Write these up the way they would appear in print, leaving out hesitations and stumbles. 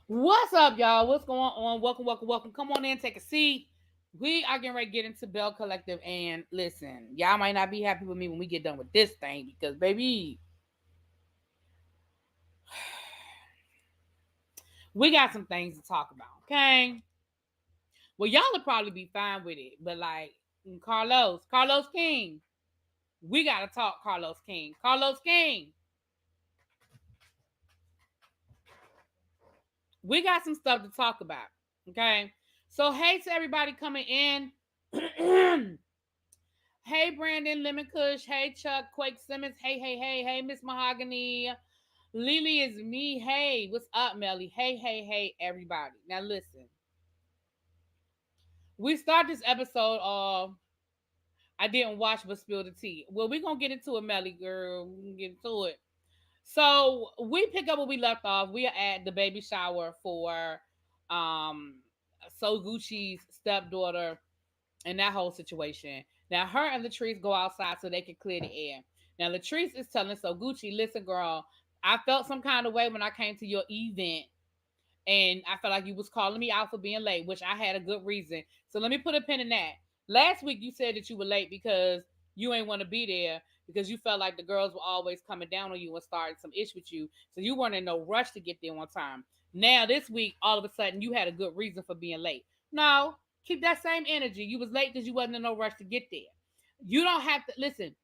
What's up, y'all? What's going on? Welcome, welcome, welcome. Come on in, take a seat. We are getting ready to get into Belle Collective. And listen, y'all might not be happy with me when we get done with this thing because, baby, we got some things to talk about, okay? Well, y'all will probably be fine with it. But, like, Carlos King, we got to talk Carlos King. Carlos King, we got some stuff to talk about, okay? So, hey to everybody coming in. Hey, Brandon Lemon Kush. Hey, Chuck Quake Simmons. Hey, Miss Mahogany. Lily is me. Hey, what's up, Melly? Hey, everybody. Now, listen. We start this episode of I didn't watch but spill the tea. Well, we're going to get into it, Melly, girl. We can get into it. So, we pick up where we left off. We are at the baby shower for um So Gucci's stepdaughter and that whole situation. Now, her and Latrice go outside so they can clear the air. Now, Latrice is telling So Gucci, listen, girl, I felt some kind of way when I came to your event. And I felt like you was calling me out for being late, which I had a good reason. So let me put a pin in that. Last week you said that you were late because you ain't want to be there because you felt like the girls were always coming down on you and starting some ish with you. So you weren't in no rush to get there on time. Now this week, all of a sudden, you had a good reason for being late. No, keep that same energy. You was late because you wasn't in no rush to get there. You don't have to listen.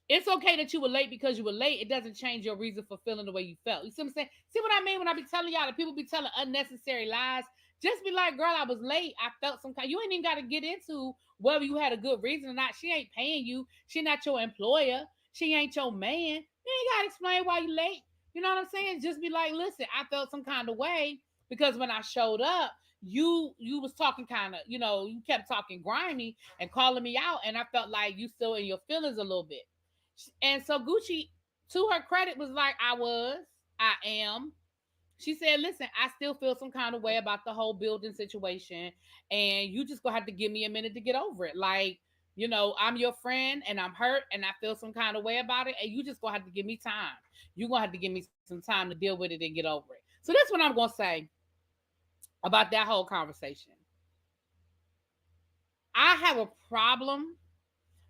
It's okay that you were late because you were late. It doesn't change your reason for feeling the way you felt. You see what I'm saying? See what I mean when I be telling y'all that people be telling unnecessary lies? Just be like, girl, I was late. I felt some kind. You ain't even got to get into whether you had a good reason or not. She ain't paying you. She not your employer. She ain't your man. You ain't got to explain why you late. You know what I'm saying? Just be like, listen, I felt some kind of way because when I showed up, you was talking kind of, you kept talking grimy and calling me out, and I felt like you still in your feelings a little bit. And so Gucci, to her credit, was like, I am. She said, listen, I still feel some kind of way about the whole building situation. And you just gonna have to give me a minute to get over it. Like, I'm your friend and I'm hurt and I feel some kind of way about it. And you just gonna have to give me time. You're gonna have to give me some time to deal with it and get over it. So that's what I'm gonna say about that whole conversation. I have a problem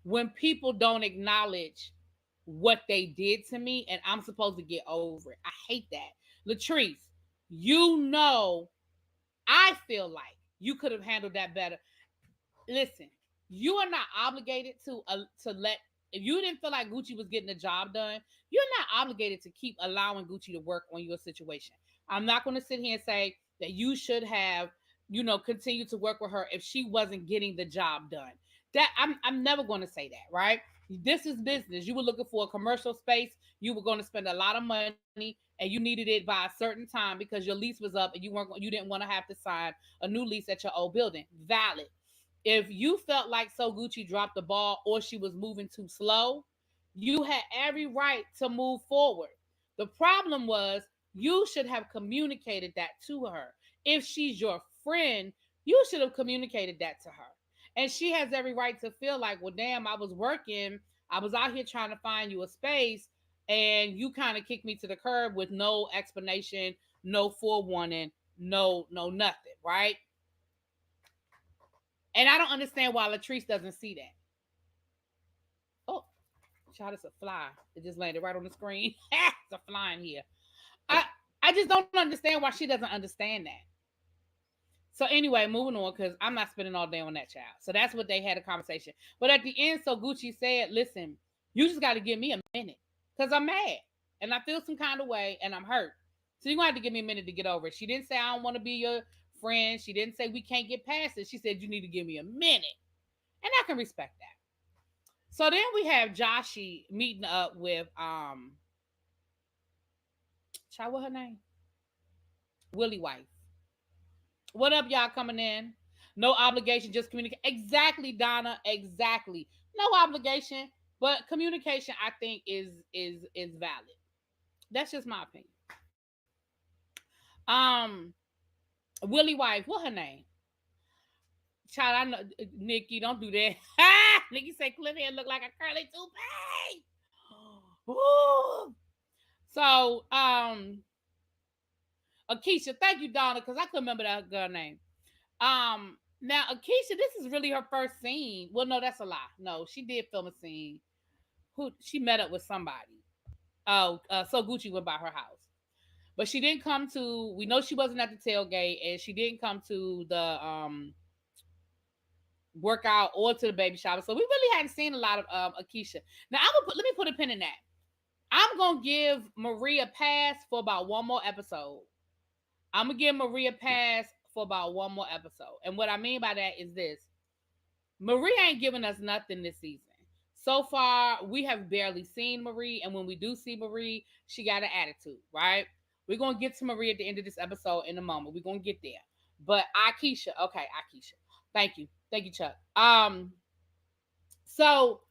when people don't acknowledge what they did to me and I'm supposed to get over it. I hate that. Latrice, you know, I feel like you could have handled that better. Listen, you are not obligated to let if you didn't feel like Gucci was getting the job done, you're not obligated to keep allowing Gucci to work on your situation. I'm not going to sit here and say that you should have, continue to work with her if she wasn't getting the job done. That I'm never going to say that, right? This is business. You were looking for a commercial space. You were going to spend a lot of money, and you needed it by a certain time because your lease was up, and you didn't want to have to sign a new lease at your old building. Valid. If you felt like So Gucci dropped the ball or she was moving too slow, you had every right to move forward. The problem was you should have communicated that to her. If she's your friend, you should have communicated that to her. And she has every right to feel like, well, damn, I was working. I was out here trying to find you a space, and you kind of kicked me to the curb with no explanation, no forewarning, no nothing, right? And I don't understand why Latrice doesn't see that. Oh, child, it's a fly. It just landed right on the screen. It's a fly in here. I I just don't understand why she doesn't understand that. So anyway, moving on because I'm not spending all day on that child. So that's what they had a conversation. But at the end, So Gucci said, "Listen, you just got to give me a minute because I'm mad and I feel some kind of way and I'm hurt. So you're gonna have to give me a minute to get over it." She didn't say I don't want to be your friend. She didn't say we can't get past it. She said you need to give me a minute, and I can respect that. So then we have Joshy meeting up with child, what her name? Willie wife. What up, y'all coming in? No obligation, just communicate. Exactly, Donna. Exactly. No obligation, but communication I think is valid. That's just my opinion. Um, Willie wife, what her name? Child, I know Nikki, don't do that. Nikki said Cliff hair look like a curly toupee. Ooh. So, Akeisha. Thank you, Donna, because I couldn't remember that girl name. Now Akeisha, this is really her first scene. Well, no, that's a lie. No, she did film a scene. Who she met up with somebody. Oh, So Gucci went by her house, but she didn't come to. We know she wasn't at the tailgate, and she didn't come to the workout or to the baby shower. So we really hadn't seen a lot of Akeisha. Now let me put a pin in that. I'm gonna give Marie a pass for about one more episode. I'm gonna give Marie a pass for about one more episode. And what I mean by that is this: Marie ain't giving us nothing this season. So far, we have barely seen Marie, and when we do see Marie, she got an attitude, right? We're gonna get to Marie at the end of this episode in a moment. We're gonna get there. But Akeisha, okay, Akeisha. Thank you, Chuck. So,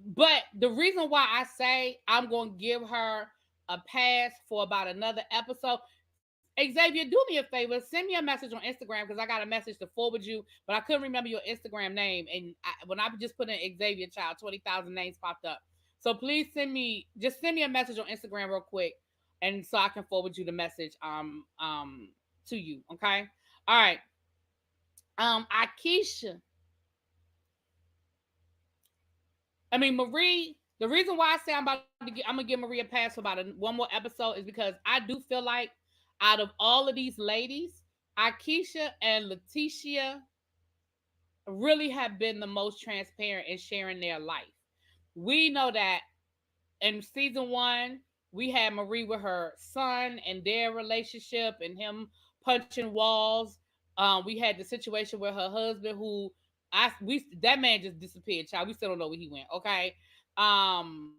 but the reason why I say I'm gonna give her a pass for about another episode, Xavier, do me a favor. Send me a message on Instagram because I got a message to forward you, but I couldn't remember your Instagram name. And when I just put in Xavier Child, 20,000 names popped up. So please send me a message on Instagram real quick, and so I can forward you the message to you. Okay. All right. Akeisha. I mean Marie. The reason why I say I'm gonna give Marie a pass for about one more episode is because I do feel like out of all of these ladies, Akeisha and Leticia really have been the most transparent in sharing their life. We know that in season one, we had Marie with her son and their relationship and him punching walls. We had the situation with her husband who that man just disappeared, child. We still don't know where he went. Okay. Um,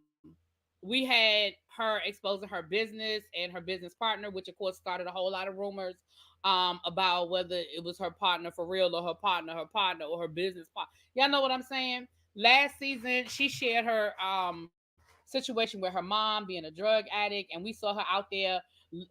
we had her exposing her business and her business partner, which of course started a whole lot of rumors about whether it was her partner for real or her partner or her business partner. Y'all know what I'm saying? Last season, she shared her situation with her mom being a drug addict, and we saw her out there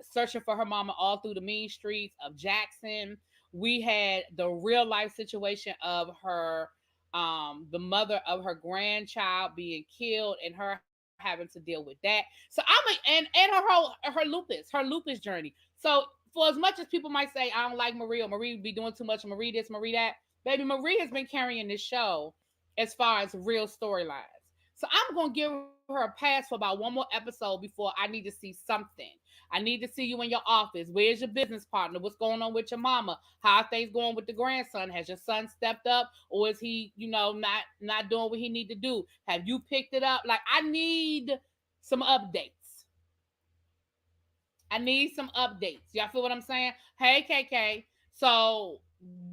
searching for her mama all through the mean streets of Jackson. We had the real life situation of her the mother of her grandchild being killed and her having to deal with that. So and her lupus journey. So for as much as people might say I don't like Marie or Marie be doing too much, Marie this, Marie that, baby, Marie has been carrying this show as far as real storylines. So I'm gonna give her a pass for about one more episode before I need to see something. I need to see you in your office. Where's your business partner? What's going on with your mama? How are things going with the grandson? Has your son stepped up, or is he, not doing what he need to do? Have you picked it up? Like I need some updates. I need some updates. Y'all feel what I'm saying? Hey, KK. So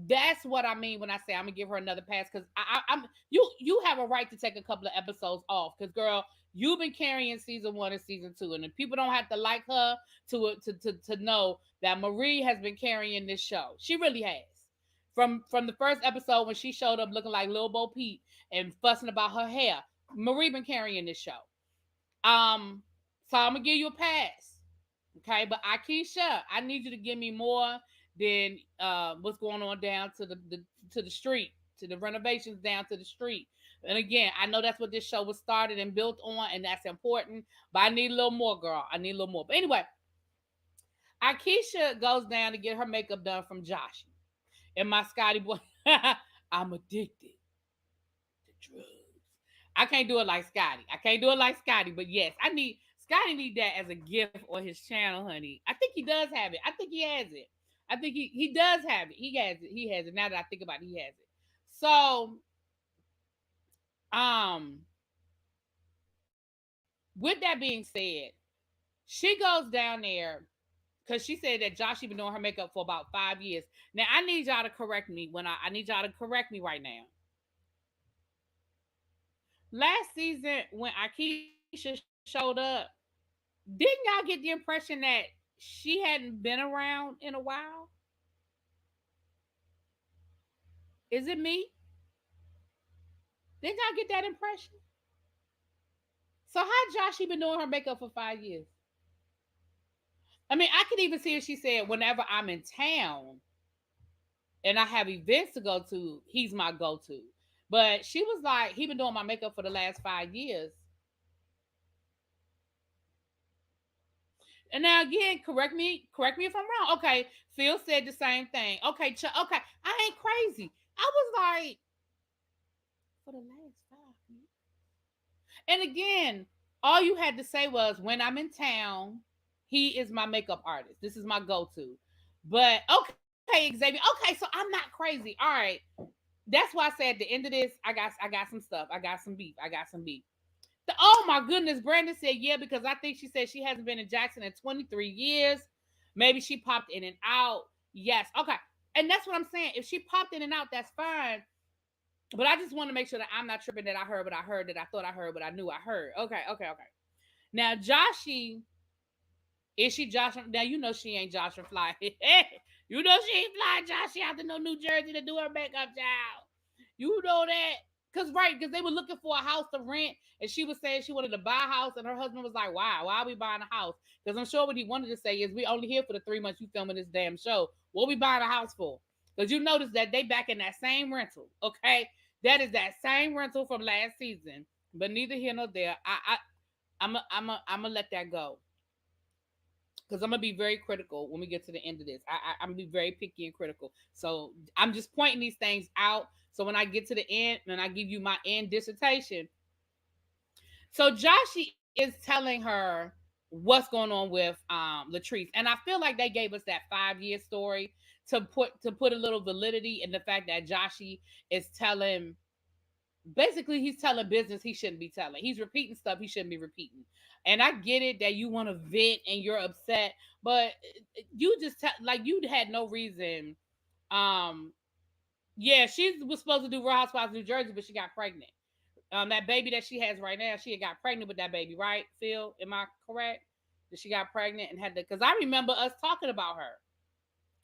that's what I mean when I say I'm gonna give her another pass because I'm you have a right to take a couple of episodes off because girl, you've been carrying season one and season two, and if people don't have to like her to know that Marie has been carrying this show. She really has. From the first episode when she showed up looking like Lil Bo Peep and fussing about her hair, Marie been carrying this show. So I'm gonna give you a pass. Okay, but Akeisha, I need you to give me more than what's going on down to the street, to the renovations down to the street. And again, I know that's what this show was started and built on, and that's important. But I need a little more, girl. I need a little more. But anyway, Akeisha goes down to get her makeup done from Josh. And my Scotty boy, I'm addicted to drugs. I can't do it like Scotty. I can't do it like Scotty, but yes, Scotty need that as a gift on his channel, honey. I think he does have it. I think he has it. I think he does have it. He has it. He has it. Now that I think about it, he has it. So, um, with that being said, she goes down there because she said that Josh been doing her makeup for about 5 years. Now I need y'all to correct me I need y'all to correct me right now. Last season when Akeisha showed up, didn't y'all get the impression that she hadn't been around in a while? Is it me? Didn't y'all get that impression? So how Josh been doing her makeup for 5 years? I mean, I could even see if she said, whenever I'm in town and I have events to go to, he's my go-to. But she was like, he been doing my makeup for the last 5 years. And now again, correct me if I'm wrong. Okay, Phil said the same thing. Okay, okay, I ain't crazy. I was like, for the last 5 years. And again, all you had to say was, when I'm in town, he is my makeup artist. This is my go-to. But okay, Xavier. Okay, so I'm not crazy. All right. That's why I said at the end of this, I got some stuff. I got some beef. I got some beef. Oh my goodness, Brandon said yeah, because I think she said she hasn't been in Jackson in 23 years. Maybe she popped in and out. Yes. Okay. And that's what I'm saying. If she popped in and out, that's fine. But I just want to make sure that I'm not tripping, that I heard what I heard, that I thought I heard what I knew I heard. Okay, okay, okay. Now, Joshy, is she Josh? Now, you know she ain't Josh and Fly. You know she ain't flying Joshy out to no New Jersey to do her makeup, child. You know that. Because they were looking for a house to rent, and she was saying she wanted to buy a house, and her husband was like, why are we buying a house? Because I'm sure what he wanted to say is, we only here for the 3 months you filming this damn show. What we buying a house for? Because you notice that they back in that same rental, okay? That is that same rental from last season. But neither here nor there. I'm gonna let that go, because I'm gonna be very critical when we get to the end of this. I'm gonna be very picky and critical. So I'm just pointing these things out. So when I get to the end and I give you my end dissertation, so Joshy is telling her what's going on with Latrice, and I feel like they gave us that 5 year story to put a little validity in the fact that Joshy is telling, basically he's telling business he shouldn't be telling. He's repeating stuff he shouldn't be repeating. And I get it that you want to vent and you're upset, but you just like you had no reason. Um, yeah, she was supposed to do Real Housewives of New Jersey, but she got pregnant. That baby that she has right now, she had got pregnant with that baby, right? Phil, am I correct? That she got pregnant and had to, because I remember us talking about her.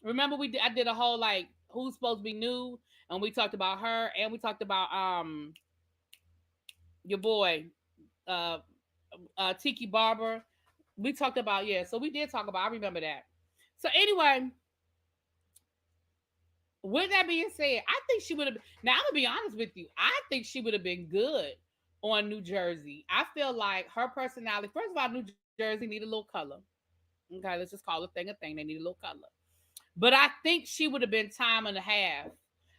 Remember I did a whole like who's supposed to be new, and we talked about her, and we talked about your boy, uh, Tiki Barber. We talked about, yeah, so we did talk about. I remember that. So anyway, with that being said, I think she would have. Now I'm gonna be honest with you. I think she would have been good on New Jersey. I feel like her personality. First of all, New Jersey need a little color. Okay, let's just call a thing a thing. They need a little color. But I think she would have been time and a half.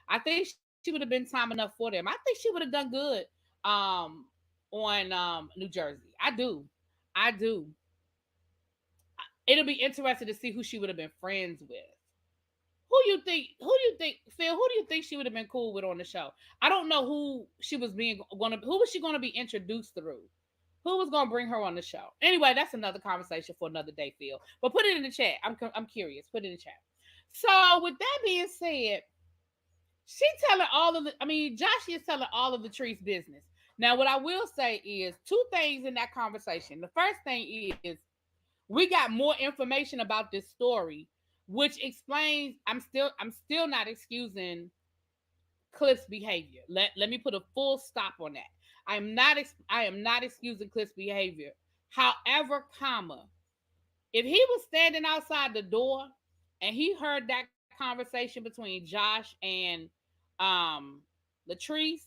I think she would have been time enough for them. I think she would have done good um, on New Jersey. I do. I do. It'll be interesting to see who she would have been friends with. Who do you think, Phil? Who do you think she would have been cool with on the show? I don't know who she was being gonna. Who was she gonna be introduced through? Who was gonna bring her on the show? Anyway, that's another conversation for another day, Phil. But put it in the chat. I'm curious. Put it in the chat. So with that being said, she telling all of the. I mean, Josh is telling all of the tree's business. Now, what I will say is two things in that conversation. The first thing is we got more information about this story, which explains I'm still not excusing Cliff's behavior. Let me put a full stop on that. I am not excusing Cliff's behavior. However, comma, if he was standing outside the door and he heard that conversation between Josh and um Latrice,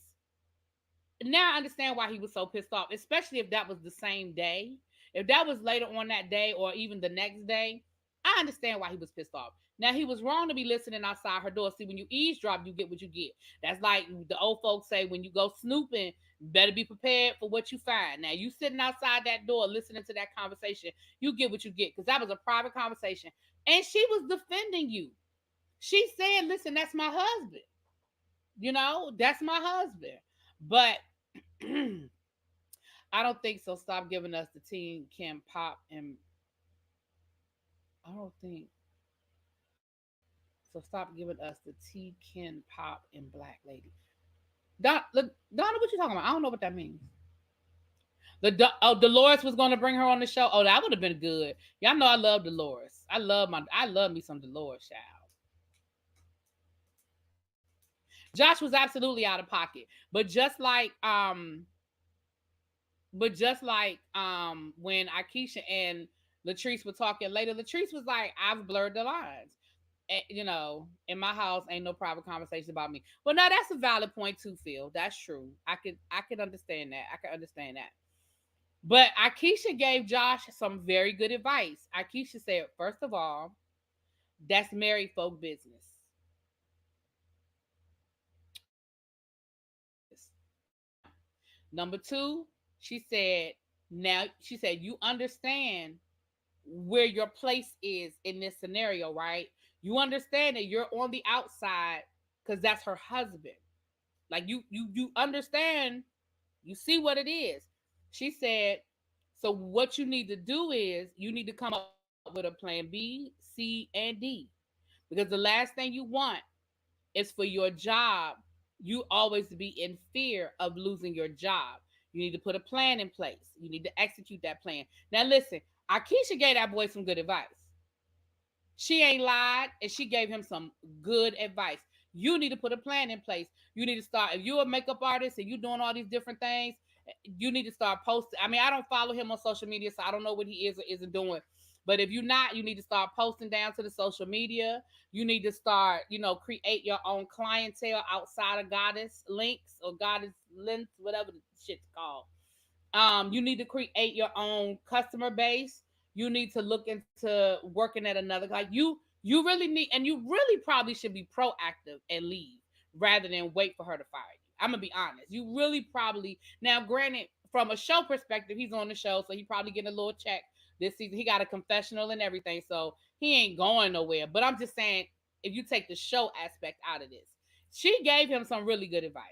now I understand why he was so pissed off, especially if that was the same day. If that was later on that day or even the next day, I understand why he was pissed off. Now he was wrong to be listening outside her door. See, when you eavesdrop, you get what you get. That's like the old folks say, when you go snooping, better be prepared for what you find. Now you sitting outside that door listening to that conversation, you get what you get, because that was a private conversation. And she was defending you. She said, listen, that's my husband. That's my husband. But I don't think so. Stop giving us the teen Kim Pop, and I don't think so. Stop giving us the T Ken Pop and Black Lady. Donna, what you talking about? I don't know what that means. Dolores was going to bring her on the show. Oh, that would have been good. Y'all know I love Dolores. I love me some Dolores, child. Josh was absolutely out of pocket, but just like when Akeisha and Latrice were talking later, Latrice was like, I've blurred the lines. In my house ain't no private conversation about me. Well, now that's a valid point too, Phil. That's true. I could understand that. I could understand that. But Akeisha gave Josh some very good advice. Akeisha said, first of all, that's married folk business. Number one. Number two, she said, you understand where your place is in this scenario, right? You understand that you're on the outside because that's her husband. Like you understand, you see what it is. She said, so what you need to do is you need to come up with a plan B, C, and D. Because the last thing you want is for your job, you always to be in fear of losing your job. You need to put a plan in place. You need to execute that plan. Now listen, Akeisha gave that boy some good advice. She ain't lied, and she gave him some good advice. You need to put a plan in place. You need to start. If you're a makeup artist and you're doing all these different things, you need to start posting. I mean, I don't follow him on social media, so I don't know what he is or isn't doing. But if you're not, you need to start posting down to the social media. You need to start, create your own clientele outside of Goddess links or Goddess links, whatever the shit's called. You need to create your own customer base. You need to look into working at another, like you really need, and you really probably should be proactive and leave rather than wait for her to fire you. I'm gonna be honest, you really probably, now granted, from a show perspective, he's on the show, so he probably getting a little check this season. He got a confessional and everything, so he ain't going nowhere. But I'm just saying, if you take the show aspect out of this, she gave him some really good advice.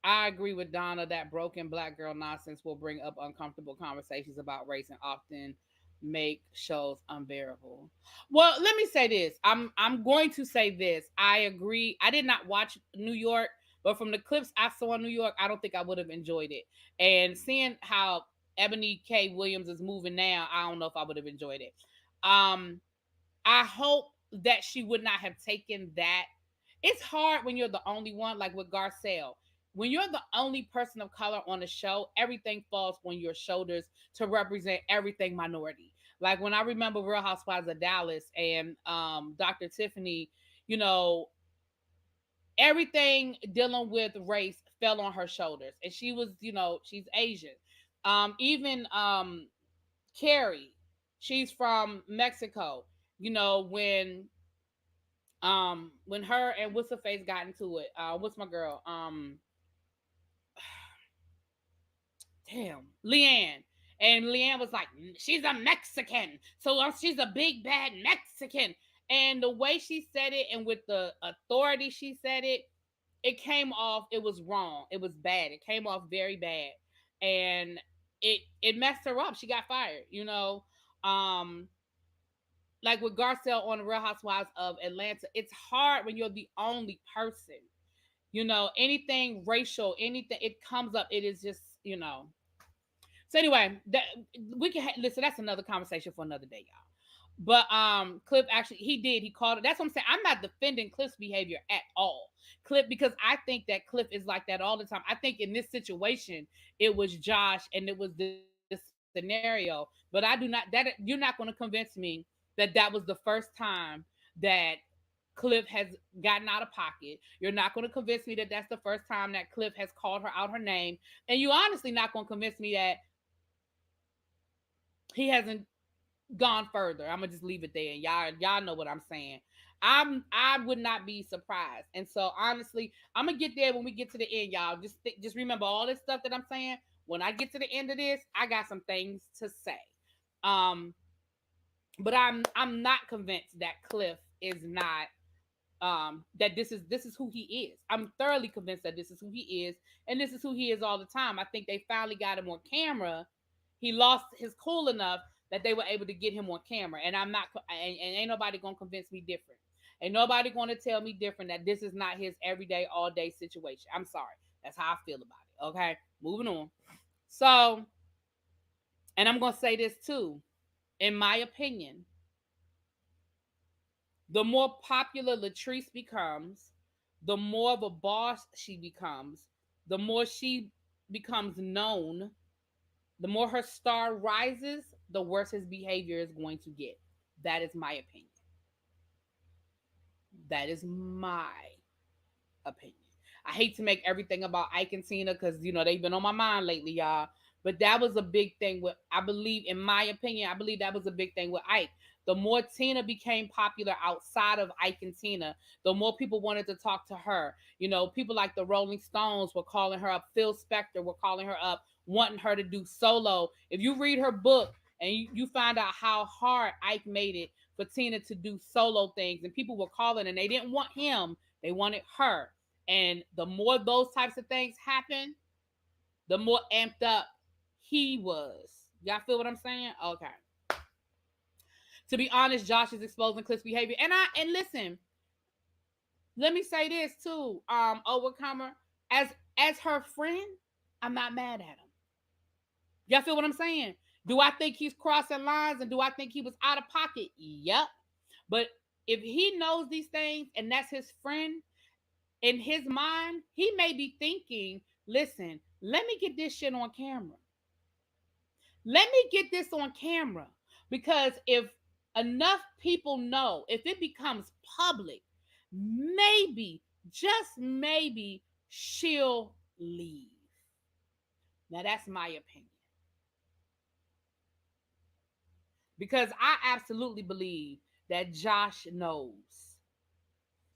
I agree with Donna that broken black girl nonsense will bring up uncomfortable conversations about race and often make shows unbearable. Well, let me say this. I'm going to say this. I agree. I did not watch New York, but from the clips I saw in New York, I don't think I would have enjoyed it. And seeing how Ebony K. Williams is moving now, I don't know if I would have enjoyed it. Um, I hope that she would not have taken that. It's hard when you're the only one, like with Garcelle. When you're the only person of color on the show, everything falls on your shoulders to represent everything minority. Like when I remember Real Housewives of Dallas and Dr. Tiffany, you know, everything dealing with race fell on her shoulders. And she was, she's Asian. Even Carrie, she's from Mexico. When her and what's her face got into it, what's my girl, damn, Leanne. And Leanne was like, she's a Mexican, so she's a big bad Mexican. And the way she said it and with the authority she said it, it came off, it was wrong, it was bad, it came off very bad. And it messed her up. She got fired, um like with Garcelle on the Real Housewives of Atlanta. It's hard when you're the only person. Anything racial, anything, it comes up. It is just, So anyway, that we can listen. That's another conversation for another day, y'all. But Cliff actually, he called it. That's what I'm saying. I'm not defending Cliff's behavior at all, Cliff, because I think that Cliff is like that all the time. I think in this situation, it was Josh and it was this scenario. But I do not, that you're not going to convince me that that was the first time that Cliff has gotten out of pocket. You're not going to convince me that that's the first time that Cliff has called her out her name. And you honestly not going to convince me that he hasn't gone further. I'm gonna just leave it there. And y'all know what I'm saying. I would not be surprised. And so honestly, I'm gonna get there when we get to the end, y'all. Just remember all this stuff that I'm saying. When I get to the end of this, I got some things to say. Um, but I'm not convinced that Cliff is not that this is who he is. I'm thoroughly convinced that this is who he is, and this is who he is all the time. I think they finally got him on camera. He lost his cool enough that they were able to get him on camera, and I'm not and ain't nobody gonna convince me different. Ain't nobody gonna tell me different that this is not his everyday all day situation. I'm sorry. That's how I feel about it. Okay, moving on. So, and I'm gonna say this too. In my opinion, the more popular Latrice becomes, the more of a boss she becomes, the more she becomes known, the more her star rises, the worse his behavior is going to get. That is my opinion. That is my opinion. I hate to make everything about Ike and Tina because they've been on my mind lately, y'all. But that was a big thing with, I believe, in my opinion, I believe that was a big thing with Ike. The more Tina became popular outside of Ike and Tina, the more people wanted to talk to her. People like the Rolling Stones were calling her up, Phil Spector were calling her up, wanting her to do solo. If you read her book and you find out how hard Ike made it for Tina to do solo things, and people were calling and they didn't want him, they wanted her. And the more those types of things happen, the more amped up he was. Y'all feel what I'm saying? Okay. To be honest, Josh is exposing Cliff's behavior. And listen, let me say this too, Overcomer. As her friend, I'm not mad at him. Y'all feel what I'm saying? Do I think he's crossing lines and do I think he was out of pocket? Yep. But if he knows these things and that's his friend, in his mind, he may be thinking, listen, let me get this shit on camera. Let me get this on camera. Because if enough people know, if it becomes public, maybe, just maybe, she'll leave. Now, that's my opinion. Because I absolutely believe that Josh knows.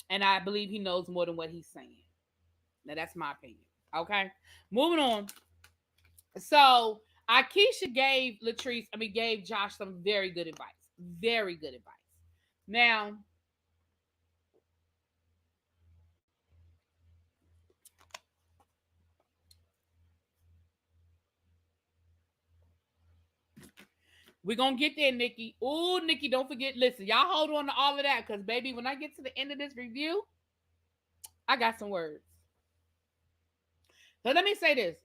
And I believe he knows more than what he's saying. Now, that's my opinion. Okay? Moving on. So, Akeisha gave Josh some very good advice. Very good advice. Now, we're going to get there, Nikki. Ooh, Nikki, don't forget. Listen, y'all hold on to all of that because, baby, when I get to the end of this review, I got some words. So, let me say this.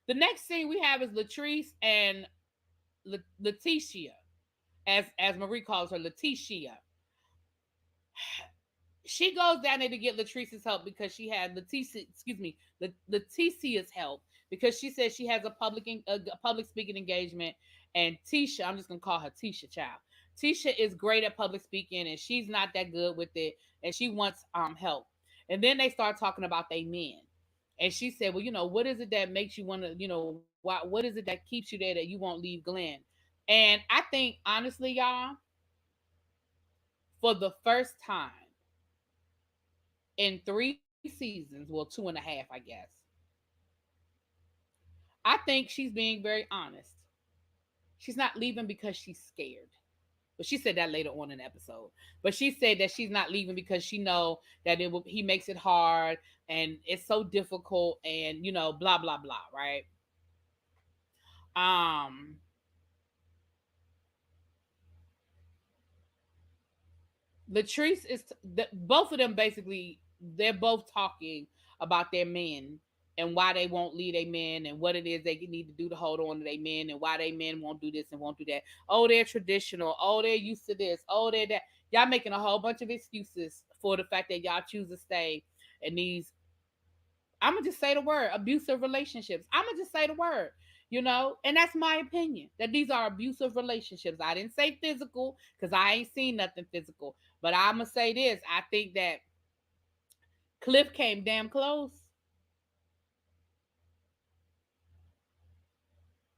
The next scene we have is Latrice and Leticia, as Marie calls her, Leticia. She goes down there to get Latrice's help because she had Leticia's help because she says she has a public speaking engagement, and Tisha, I'm just gonna call her Tisha, child. Tisha is great at public speaking, and she's not that good with it, and she wants help. And then they start talking about they men, and she said, well, what is it that makes you want to, what is it that keeps you there that you won't leave Glenn? And I think honestly, y'all, for the first time in 3 seasons, well, 2.5, I guess. I think she's being very honest. She's not leaving because she's scared. But she said that later on in the episode. But she said that she's not leaving because she know that he makes it hard and it's so difficult and blah blah blah, right? Um Latrice both of them basically, they're both talking about their men and why they won't leave their men and what it is they need to do to hold on to their men and why they men won't do this and won't do that. Oh, they're traditional. Oh, they're used to this. Oh, they're that. Y'all making a whole bunch of excuses for the fact that y'all choose to stay in these, I'm gonna just say the word, abusive relationships. I'm gonna just say the word, and that's my opinion that these are abusive relationships. I didn't say physical because I ain't seen nothing physical, but I'm gonna say this: I think that Cliff came damn close.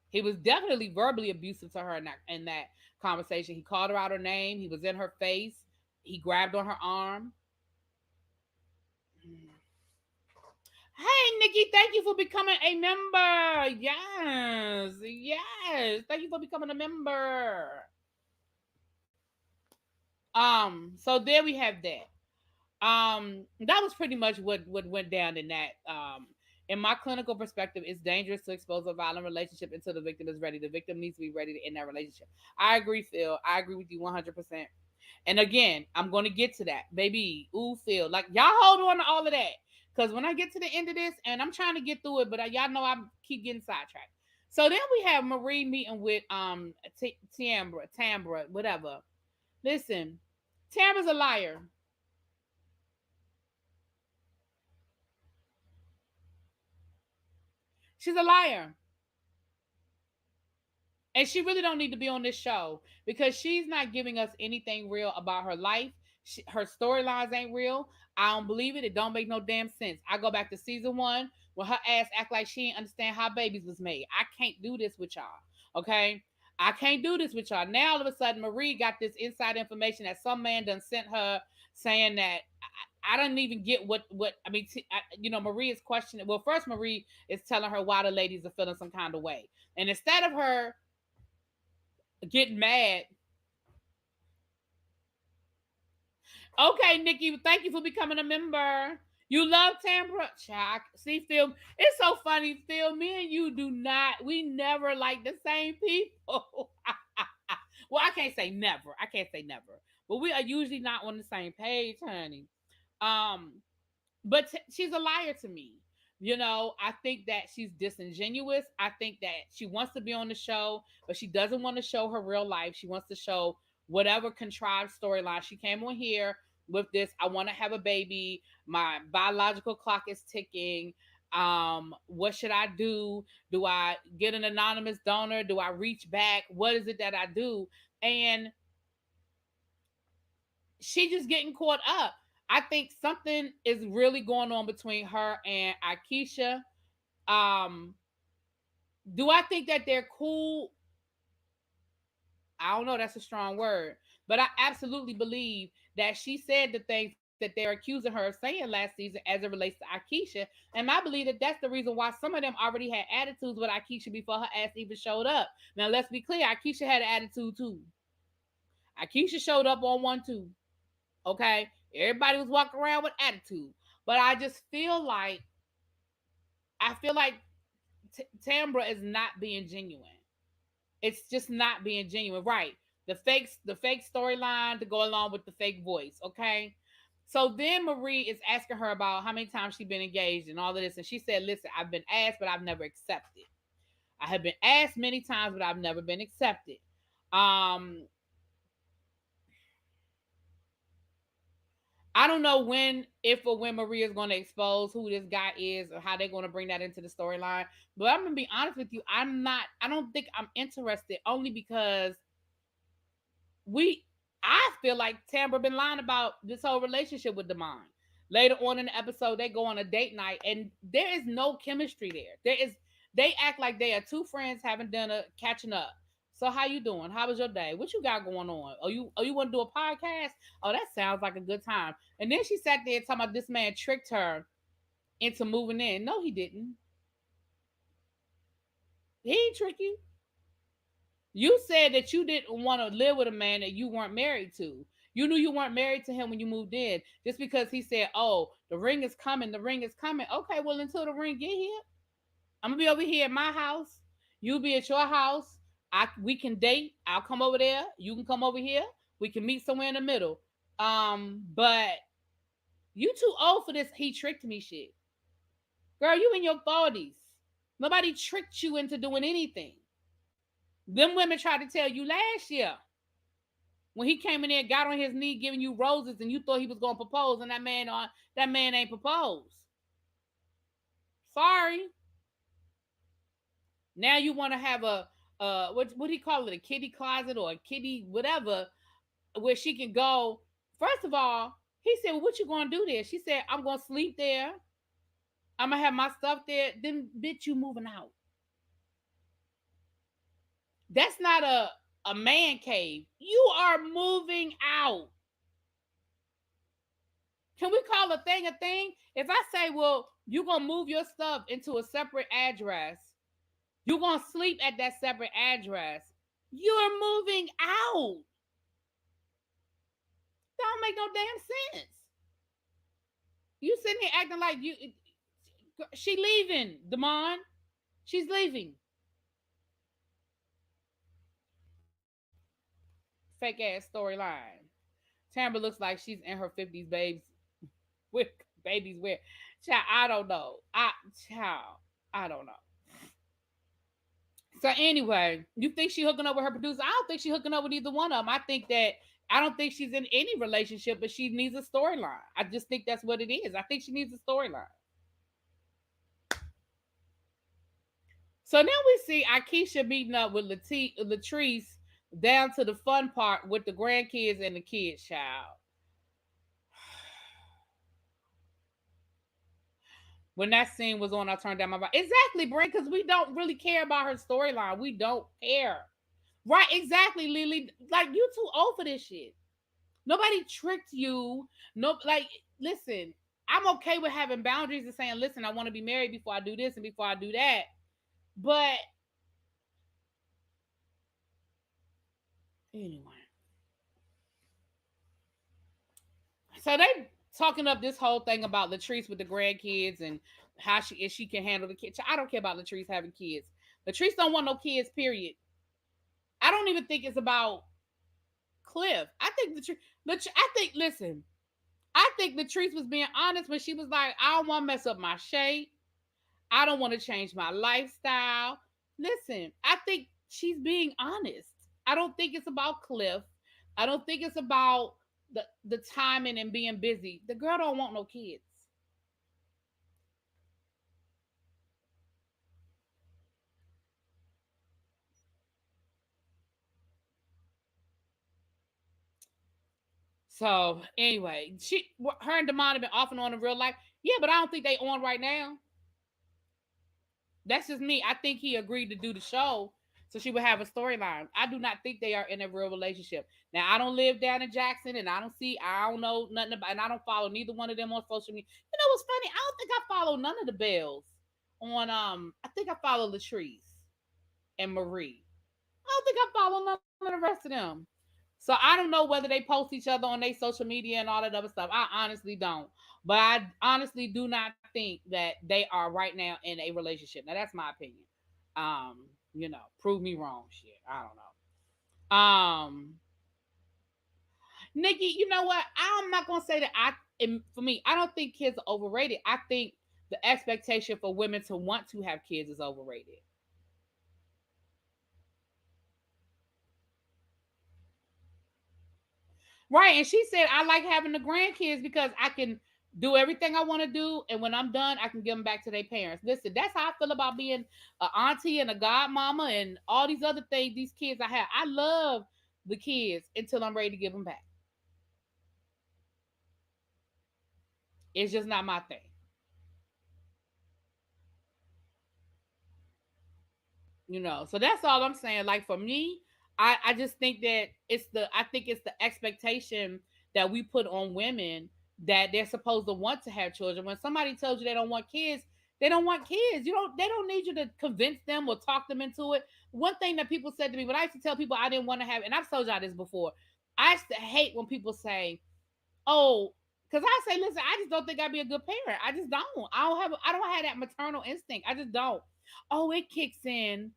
He was definitely verbally abusive to her in that conversation. He called her out her name. He was in her face. He grabbed on her arm. Hey, Nikki, thank you for becoming a member. Yes, yes. Thank you for becoming a member. So there we have that. That was pretty much what went down in that. In my clinical perspective, it's dangerous to expose a violent relationship until the victim is ready. The victim needs to be ready to end that relationship. I agree, Phil. I agree with you 100%. And again, I'm going to get to that. Baby, ooh, Phil. Like, y'all hold on to all of that. Because when I get to the end of this, and I'm trying to get through it, but y'all know I keep getting sidetracked. So then we have Marie meeting with Tamra, whatever. Listen, Tamra's a liar. She's a liar. And she really don't need to be on this show because she's not giving us anything real about her life. Her storylines ain't real. I don't believe it. It don't make no damn sense. I go back to season one where her ass act like she ain't understand how babies was made. I can't do this with y'all. Okay. I can't do this with y'all. Now all of a sudden, Marie got this inside information that some man done sent her saying that I don't even get what I mean. Marie is questioning. Well, first Marie is telling her why the ladies are feeling some kind of way, and instead of her getting mad. Okay, Nikki, thank you for becoming a member. You love Tamra? Child, see, Phil, it's so funny, Phil. Me and you do not, we never like the same people. Well, I can't say never. I can't say never. But we are usually not on the same page, honey. Um, but she's a liar to me. I think that she's disingenuous. I think that she wants to be on the show, but she doesn't want to show her real life. She wants to show whatever contrived storyline. She came on here with this, I want to have a baby, my biological clock is ticking. What should I do? Do I get an anonymous donor? Do I reach back? What is it that I do? And she just getting caught up. I think something is really going on between her and Akeisha. Um, do I think that they're cool? I don't know. That's a strong word, but I absolutely believe that she said the things that they're accusing her of saying last season as it relates to Akeisha, and I believe that that's the reason why some of them already had attitudes with Akeisha before her ass even showed up. Now let's be clear, Akeisha had an attitude too. Akeisha showed up on one too. Okay, everybody was walking around with attitude, but I feel like Tamra is not being genuine. It's just not being genuine, right? The fake storyline to go along with the fake voice. Okay, so then Marie is asking her about how many times she's been engaged and all of this, and she said, "Listen, I've been asked, but I've never accepted. I have been asked many times, but I've never been accepted." Um, I don't know when, if or when Maria is going to expose who this guy is or how they're going to bring that into the storyline. But I'm going to be honest with you. I don't think I'm interested only because we, I feel like Tamra been lying about this whole relationship with Damon. Later on in the episode, they go on a date night and there is no chemistry there. They act like they are two friends having dinner, catching up. So how you doing? How was your day? What you got going on? You want to do a podcast? Oh, that sounds like a good time. And then she sat there talking about this man tricked her into moving in. No, he didn't. He ain't trick you. You said that you didn't want to live with a man that you weren't married to. You knew you weren't married to him when you moved in. Just because he said, "Oh, the ring is coming, the ring is coming." Okay, well, until the ring get here, I'm gonna be over here at my house. You'll be at your house. We can date. I'll come over there. You can come over here. We can meet somewhere in the middle. But you too old for this. He tricked me shit, girl. You in your 40s. Nobody tricked you into doing anything. Them women tried to tell you last year when he came in there, got on his knee, giving you roses, and you thought he was gonna propose, and that man ain't proposed. Sorry. Now you want to have a what do you call it, a kitty closet or a kitty whatever, where she can go. First of all, he said, well, "What you gonna do there?" She said, "I'm gonna sleep there. I'm gonna have my stuff there." Then, bitch, you moving out. That's not a man cave. You are moving out. Can we call a thing a thing? If I say, well, you're gonna move your stuff into a separate address, you're gonna sleep at that separate address, you're moving out. That don't make no damn sense. You sitting here acting like she leaving, Damon. She's leaving. Fake ass storyline. Tamra looks like she's in her 50s, babes. With babies where, child, I don't know. I don't know. So anyway, you think she hooking up with her producer? I don't think she hooking up with either one of them. I don't think she's in any relationship, but she needs a storyline. I just think that's what it is. I think she needs a storyline. So now we see Akeisha meeting up with Latrice down to the fun part with the grandkids and the kids, child. When that scene was on, I turned down my volume. Exactly, Brent, because we don't really care about her storyline. We don't care. Right, exactly, Lily. Like, you too old for this shit. Nobody tricked you. No, like, listen, I'm okay with having boundaries and saying, listen, I want to be married before I do this and before I do that. But anyway, so they talking up this whole thing about Latrice with the grandkids and how she if she can handle the kids. I don't care about Latrice having kids. Latrice don't want no kids. Period. I don't even think it's about Cliff. I think I think. Listen, I think Latrice was being honest when she was like, "I don't want to mess up my shape. I don't want to change my lifestyle." Listen, I think she's being honest. I don't think it's about Cliff. I don't think it's about the timing and being busy. The girl don't want no kids. So anyway, her and Demond have been off and on in real life. Yeah, but I don't think they on right now. That's just me. I think he agreed to do the show so she would have a storyline. I do not think they are in a real relationship. Now I don't live down in Jackson, and I don't know nothing about, and I don't follow neither one of them on social media. You know what's funny? I don't think I follow none of the Bells on. I think I follow Latrice and Marie. I don't think I follow none of the rest of them. So I don't know whether they post each other on their social media and all that other stuff. I honestly don't. But I honestly do not think that they are right now in a relationship. Now that's my opinion. Prove me wrong. Shit. I don't know. Nikki, you know what? I'm not gonna say that for me, I don't think kids are overrated. I think the expectation for women to want to have kids is overrated. Right. And she said, I like having the grandkids because I can do everything I want to do. And when I'm done, I can give them back to their parents. Listen, that's how I feel about being an auntie and a godmama and all these other things, these kids I have. I love the kids until I'm ready to give them back. It's just not my thing. So that's all I'm saying. Like for me, I just think that I think it's the expectation that we put on women that they're supposed to want to have children. When somebody tells you they don't want kids, they don't want kids. They don't need you to convince them or talk them into it. One thing that people said to me, when I used to tell people I didn't want to have, and I've told y'all this before, I used to hate when people say, oh, because I say, listen, I just don't think I'd be a good parent. I just don't. I don't have that maternal instinct. I just don't. Oh, it kicks in.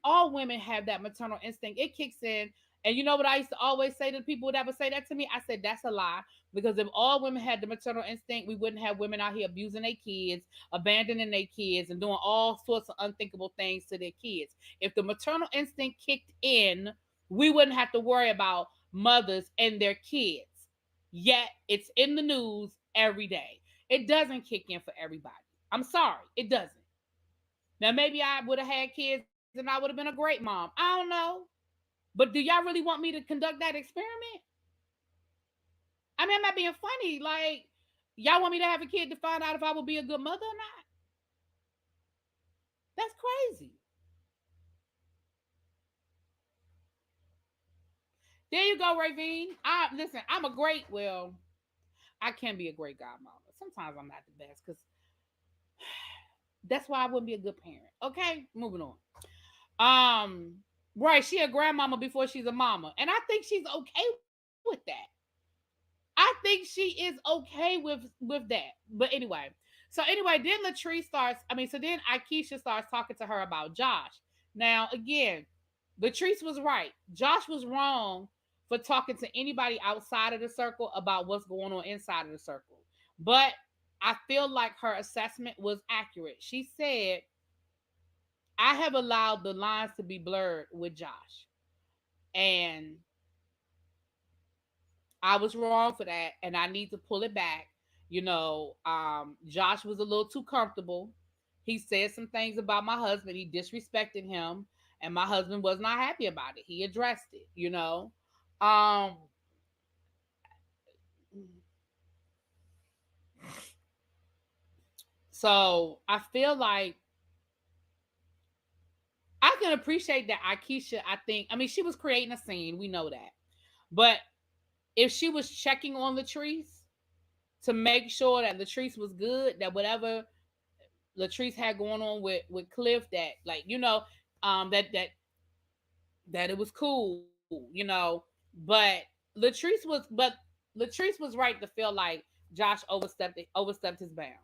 All women have that maternal instinct. It kicks in. And you know what I used to always say to people that would say that to me? I said that's a lie. Because if all women had the maternal instinct, we wouldn't have women out here abusing their kids, abandoning their kids, and doing all sorts of unthinkable things to their kids. If the maternal instinct kicked in, we wouldn't have to worry about mothers and their kids. Yet it's in the news every day. It doesn't kick in for everybody. I'm sorry, it doesn't. Now maybe I would have had kids and I would have been a great mom. I don't know. But do y'all really want me to conduct that experiment? I mean, I'm not being funny. Like, y'all want me to have a kid to find out if I will be a good mother or not? That's crazy. There you go, Ravine. I'm a great, well, I can be a great godmother. Sometimes I'm not the best because that's why I wouldn't be a good parent. Okay, moving on. Um, right, she a grandmama before she's a mama, and I think she's okay with that. I think she is okay with that. But anyway, then Latrice starts. I mean, so then Akeisha starts talking to her about Josh. Now, again, Latrice was right. Josh was wrong for talking to anybody outside of the circle about what's going on inside of the circle. But I feel like her assessment was accurate. She said, I have allowed the lines to be blurred with Josh. And I was wrong for that. And I need to pull it back. Josh was a little too comfortable. He said some things about my husband. He disrespected him. And my husband was not happy about it. He addressed it. Um, So I feel like I can appreciate that Akeisha, I mean, she was creating a scene. We know that. But if she was checking on Latrice to make sure that Latrice was good, that whatever Latrice had going on with Cliff, that like, that it was cool, But Latrice was but Latrice was right to feel like Josh overstepped his bounds.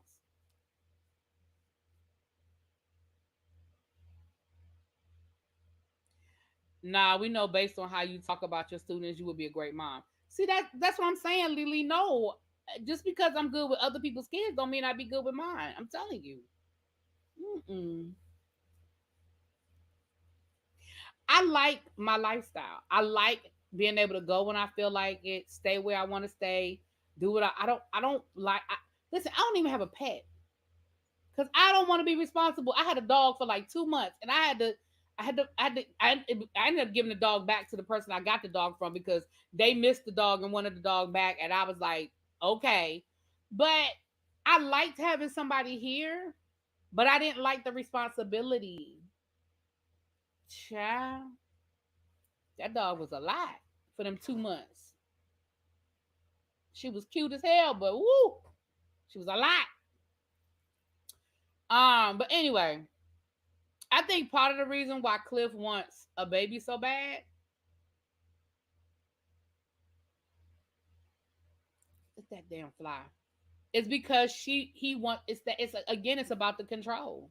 Nah, we know based on how you talk about your students, you would be a great mom. See, that's what I'm saying, Lily. No, just because I'm good with other people's kids, don't mean I'd be good with mine. I'm telling you. Mm-mm. I like my lifestyle. I like being able to go when I feel like it, stay where I want to stay, do what I don't like. Listen, I don't even have a pet because I don't want to be responsible. I had a dog for like 2 months, and I ended up giving the dog back to the person I got the dog from because they missed the dog and wanted the dog back, and I was like, okay, but I liked having somebody here, but I didn't like the responsibility. Child, that dog was a lot for them 2 months. She was cute as hell, but woo, she was a lot. But anyway, I think part of the reason why Cliff wants a baby so bad is that damn fly. It's because he want it's that it's again it's about the control.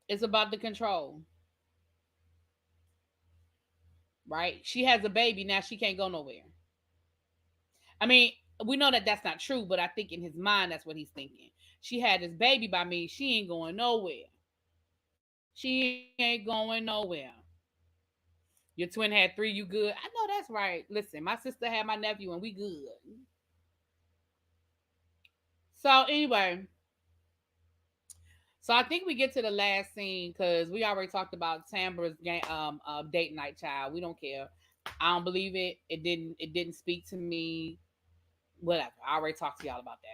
It's about the control, right? She has a baby now. She can't go nowhere. I mean, we know that that's not true, but I think in his mind that's what he's thinking. She had this baby by me. She ain't going nowhere. She ain't going nowhere. Your twin had three. You good? I know that's right. Listen, my sister had my nephew, and we good. So anyway, so I think we get to the last scene because we already talked about Tambra's date night. Child, we don't care. I don't believe it. It didn't speak to me. Whatever. I already talked to y'all about that.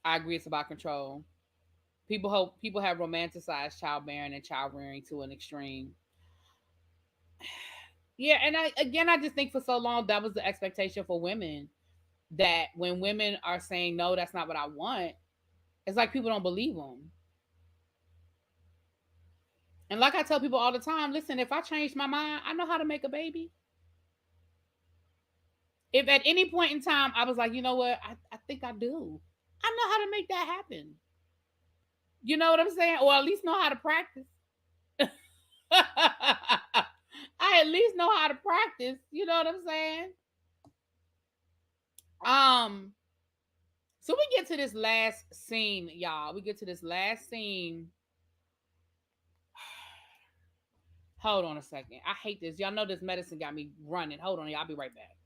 I agree. It's about control. People have romanticized childbearing and child rearing to an extreme. Yeah, and I just think for so long that was the expectation for women, that when women are saying no, that's not what I want. It's like people don't believe them. And like I tell people all the time, listen, if I change my mind, I know how to make a baby. If at any point in time I was like, you know what, I think I do. I know how to make that happen. You know what I'm saying? Or at least know how to practice. I at least know how to practice. You know what I'm saying? Um, so we get to this last scene, y'all. We get to this last scene. Hold on a second. I hate this. Y'all know this medicine got me running. Hold on, y'all. I'll be right back.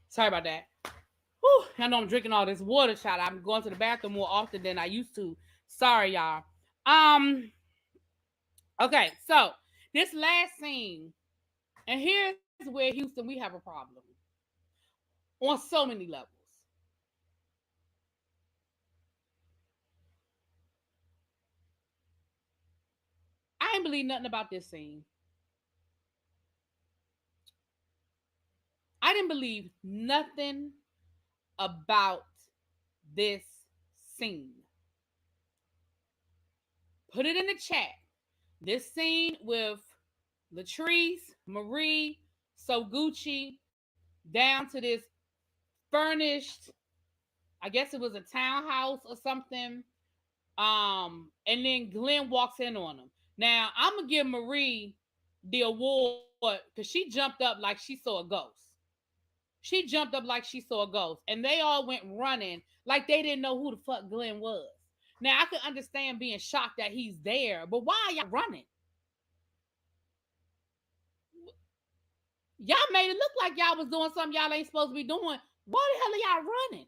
Sorry about that. Whew, I know I'm drinking all this water, shot. I'm going to the bathroom more often than I used to. Sorry, y'all. Um. Okay, so this last scene, and here's where Houston we have a problem on so many levels. I ain't believe nothing about this scene. I didn't believe nothing about this scene. Put it in the chat. This scene with Latrice, Marie, So Gucci, down to this furnished, I guess it was a townhouse or something. And then Glenn walks in on him. Now I'm gonna give Marie the award because she jumped up like she saw a ghost. She jumped up like she saw a ghost, and they all went running like they didn't know who the fuck Glenn was. Now I can understand being shocked that he's there, but why are y'all running? Y'all made it look like y'all was doing something y'all ain't supposed to be doing. Why the hell are y'all running?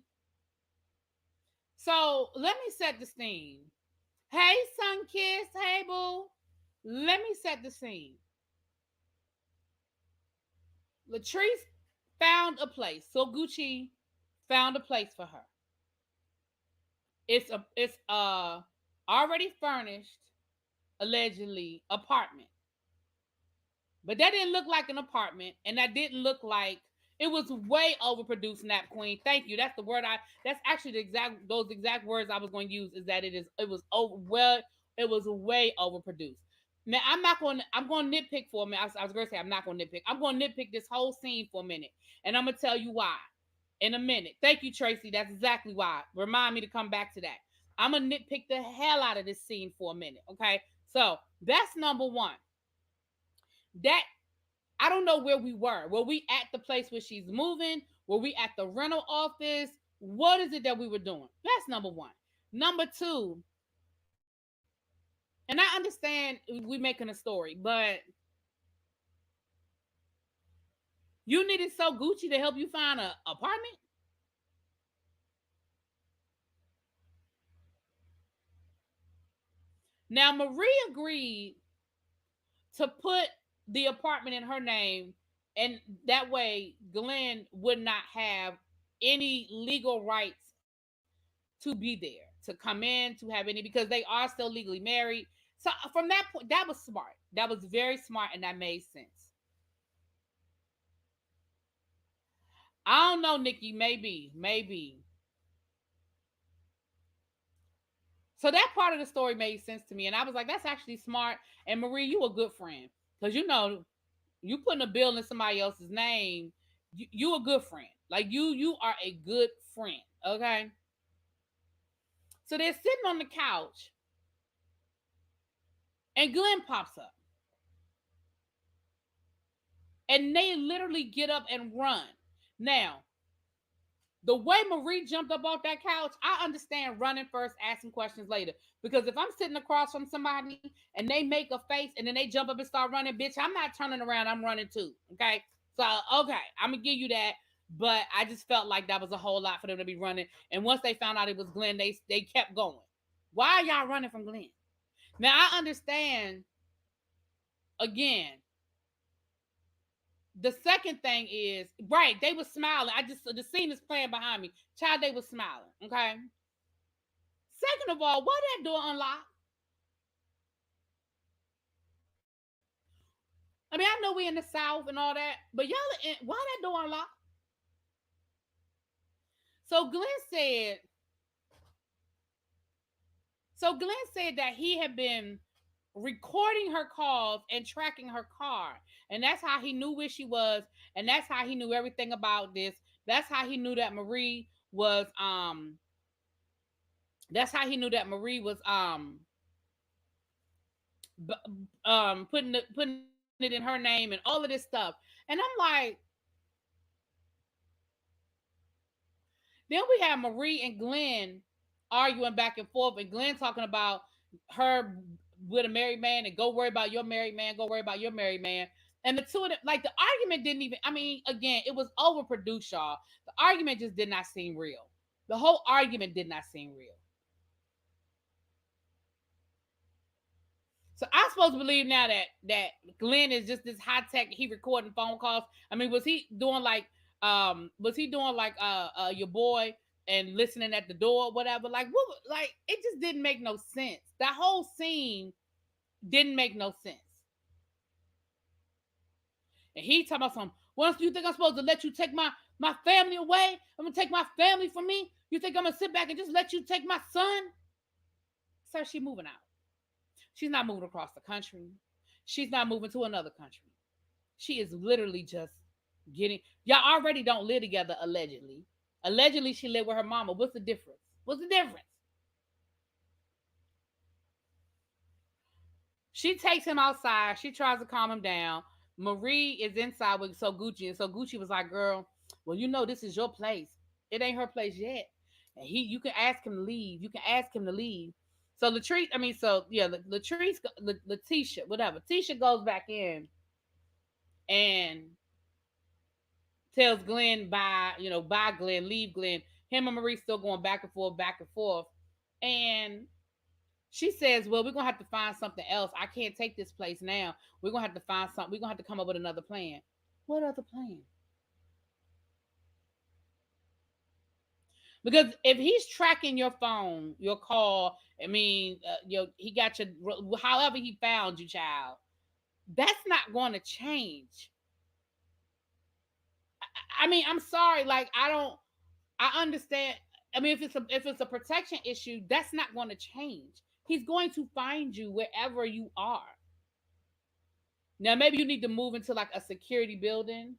So let me set the scene. Hey, Sun Kiss. Hey, boo. Let me set the scene. Latrice found a place. So Gucci found a place for her. It's a already furnished, allegedly, apartment. But that didn't look like an apartment, and that didn't look like it was way overproduced. Snap Queen, thank you. That's the word I. That's actually the exact those exact words I was going to use. Is that it was over well it was way overproduced. Now I'm going to nitpick for a minute. I was going to say I'm not going to nitpick. I'm going to nitpick this whole scene for a minute, and I'm going to tell you why in a minute. Thank you, Tracy. That's exactly why. Remind me to come back to that. I'm going to nitpick the hell out of this scene for a minute. Okay, so that's number one. That I don't know where we were. Were we at the place where she's moving? Were we at the rental office? What is it that we were doing? That's number one. Number two, and I understand we making a story, but you needed So Gucci to help you find an apartment? Now, Marie agreed to put the apartment in her name, and that way Glenn would not have any legal rights to be there, to come in, to have any, because they are still legally married. So from that point, that was smart. That was very smart, and that made sense. I don't know, Nikki. Maybe. So that part of the story made sense to me, and I was like, "That's actually smart." And Marie, you a good friend because you putting a bill in somebody else's name. You a good friend. Like you are a good friend. Okay. So they're sitting on the couch, and Glenn pops up, and they literally get up and run. Now, the way Marie jumped up off that couch, I understand running first, asking questions later. Because if I'm sitting across from somebody and they make a face and then they jump up and start running, bitch, I'm not turning around. I'm running too. Okay. So, okay, I'm going to give you that. But I just felt like that was a whole lot for them to be running. And once they found out it was Glenn, they kept going. Why are y'all running from Glenn? Now, I understand, again, the second thing is right. They were smiling. The scene is playing behind me. Child, they was smiling. Okay. Second of all, why that door unlocked? I mean, I know we in the South and all that, but why that door unlocked? So Glenn said. So Glenn said that he had been recording her calls and tracking her car, and that's how he knew where she was, and that's how he knew everything about this. That's how he knew that Marie was. That's how he knew that Marie was. Putting it in her name and all of this stuff. And I'm like, then we have Marie and Glenn arguing back and forth, and Glenn talking about her with a married man and go worry about your married man, go worry about your married man. And the two of them, like the argument didn't even, I mean, again, it was overproduced, y'all. The argument just did not seem real. The whole argument did not seem real. So I'm supposed to believe now that Glenn is just this high tech. He recording phone calls. I mean, was he doing like your boy and listening at the door, or whatever? Like what? Like it just didn't make no sense. That whole scene didn't make no sense. And he talking about something. Once you think I'm supposed to let you take my family away? I'm gonna take my family from me? You think I'm gonna sit back and just let you take my son? Sir, she moving out. She's not moving across the country. She's not moving to another country. She is literally just getting. Y'all already don't live together allegedly. Allegedly, she lived with her mama. What's the difference? What's the difference? She takes him outside. She tries to calm him down. Marie is inside with So Gucci, and So Gucci was like, "Girl, well, you know this is your place. It ain't her place yet. And you can ask him to leave. You can ask him to leave." So Latrice, I mean, so yeah, Latrice, Leticia, whatever. Tisha goes back in and tells Glenn, "Bye, bye, Glenn, leave, Glenn." Him and Marie still going back and forth, and she says, "Well, we're gonna have to find something else. I can't take this place now. We're gonna have to find something. We're gonna have to come up with another plan." What other plan? Because if he's tracking your phone, your call, I mean, he got your, however he found you, child. That's not going to change. I mean, I'm sorry. Like, I don't. I understand. I mean, if it's a protection issue, that's not going to change. He's going to find you wherever you are. Now, maybe you need to move into like a security building.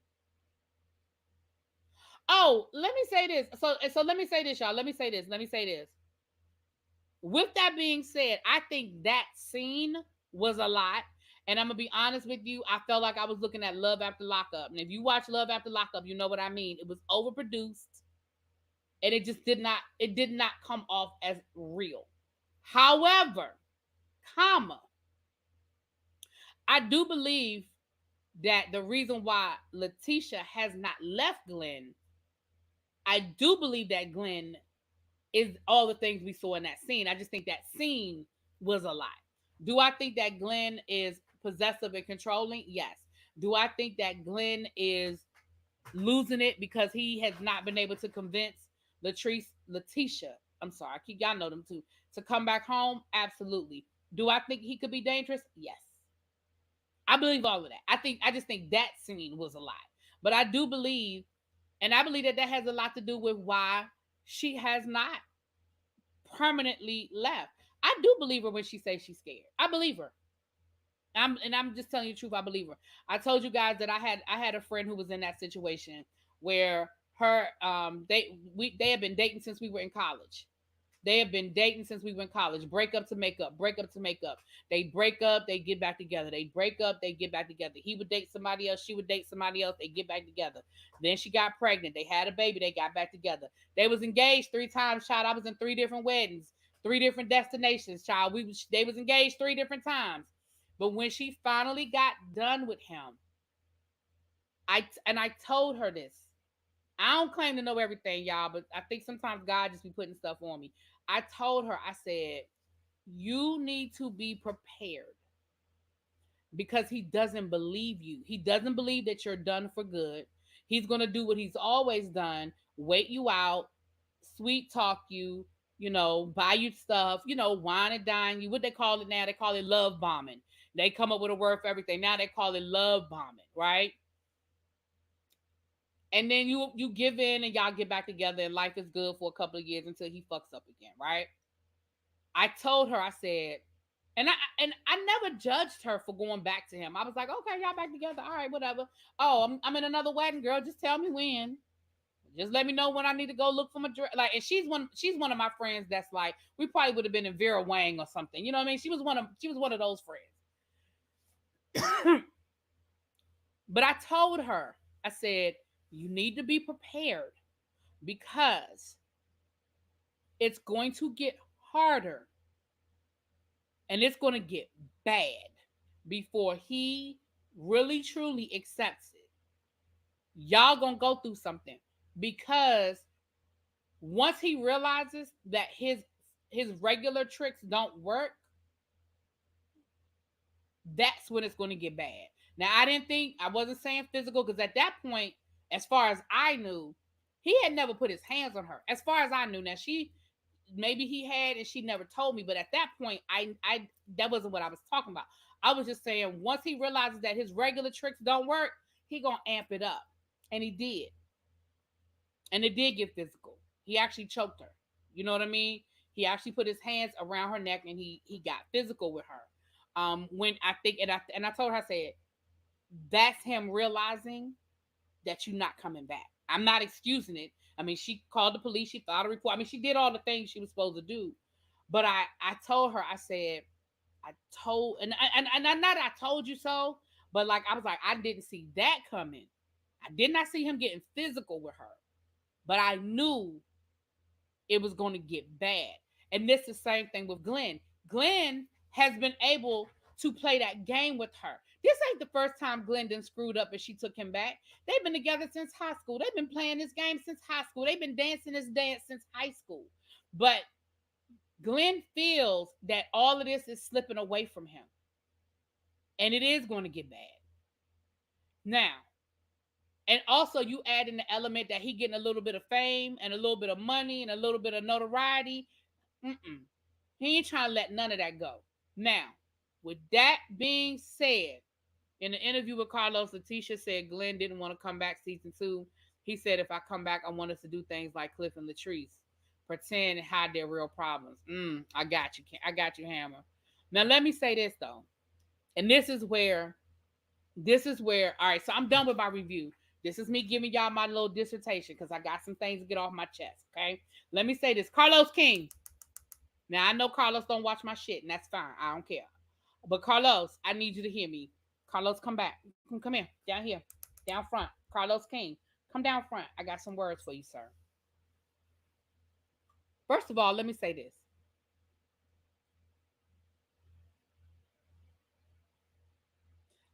Oh, let me say this. So let me say this, y'all. Let me say this. Let me say this. With that being said, I think that scene was a lot. And I'm gonna be honest with you, I felt like I was looking at Love After Lockup. And if you watch Love After Lockup, you know what I mean. It was overproduced and it did not come off as real. However, comma, I do believe that the reason why Leticia has not left Glenn, I do believe that Glenn is all the things we saw in that scene. I just think that scene was a lie. Do I think that Glenn is possessive and controlling? Yes. Do I think that Glenn is losing it because he has not been able to convince Leticia? I'm sorry, I keep y'all know them too. To come back home? Absolutely. Do I think he could be dangerous? Yes. I believe all of that. I just think that scene was a lie. But I do believe, and I believe that that has a lot to do with why she has not permanently left. I do believe her when she says she's scared. I believe her. I'm just telling you the truth. I believe her. I told you guys that I had a friend who was in that situation where her they had been dating since we were in college. They have been dating since we were in college. Break up to make up. Break up to make up. They break up. They get back together. They break up. They get back together. He would date somebody else. She would date somebody else. They get back together. Then she got pregnant. They had a baby. They got back together. They was engaged 3 times, child. I was in 3 different weddings, 3 different destinations, child. They was engaged 3 different times. But when she finally got done with him, I told her this. I don't claim to know everything, y'all, but I think sometimes God just be putting stuff on me. I told her, I said, you need to be prepared because he doesn't believe you. He doesn't believe that you're done for good. He's going to do what he's always done, wait you out, sweet talk you, buy you stuff, wine and dine you. What they call it now? They call it love bombing. They come up with a word for everything. Now they call it love bombing, right? And then you give in and y'all get back together and life is good for a couple of years until he fucks up again, right? I told her, I said, and I never judged her for going back to him. I was like, okay, y'all back together, all right, whatever. Oh, I'm in another wedding, girl. Just tell me when. Just let me know when I need to go look for my dress. Like, and she's one of my friends that's like, we probably would have been in Vera Wang or something. You know what I mean? She was one of those friends. But I told her, I said, you need to be prepared because it's going to get harder and it's going to get bad before he really truly accepts it. Y'all going to go through something because once he realizes that his regular tricks don't work, that's when it's going to get bad. Now, I wasn't saying physical because at that point, as far as I knew, he had never put his hands on her. As far as I knew. Now, maybe he had and she never told me, but at that point, I that wasn't what I was talking about. I was just saying once he realizes that his regular tricks don't work, he gonna amp it up. And he did. And it did get physical. He actually choked her. You know what I mean? He actually put his hands around her neck and he got physical with her. When I think and I told her, I said, that's him realizing that you're not coming back. I'm not excusing it. I mean, she called the police, she filed a report. I mean, she did all the things she was supposed to do. But I told her, I said, I told and not that I told you so, but like I was like, I didn't see that coming. I did not see him getting physical with her, but I knew it was going to get bad. And this is the same thing with Glenn. Glenn has been able to play that game with her. This ain't the first time Glenn done screwed up and she took him back. They've been together since high school. They've been playing this game since high school. They've been dancing this dance since high school. But Glenn feels that all of this is slipping away from him. And it is going to get bad. Now, and also you add in the element that he getting a little bit of fame and a little bit of money and a little bit of notoriety. Mm-mm. He ain't trying to let none of that go. Now, with that being said, in the interview with Carlos, Leticia said Glenn didn't want to come back season 2. He said, if I come back, I want us to do things like Cliff and Latrice. Pretend and hide their real problems. I got you. I got you, Hammer. Now, let me say this, though. And this is where, all right, so I'm done with my review. This is me giving y'all my little dissertation because I got some things to get off my chest, okay? Let me say this. Carlos King. Now, I know Carlos don't watch my shit, and that's fine. I don't care. But Carlos, I need you to hear me. Carlos, come back. Come here. Down here. Down front. Carlos King. Come down front. I got some words for you, sir. First of all, let me say this.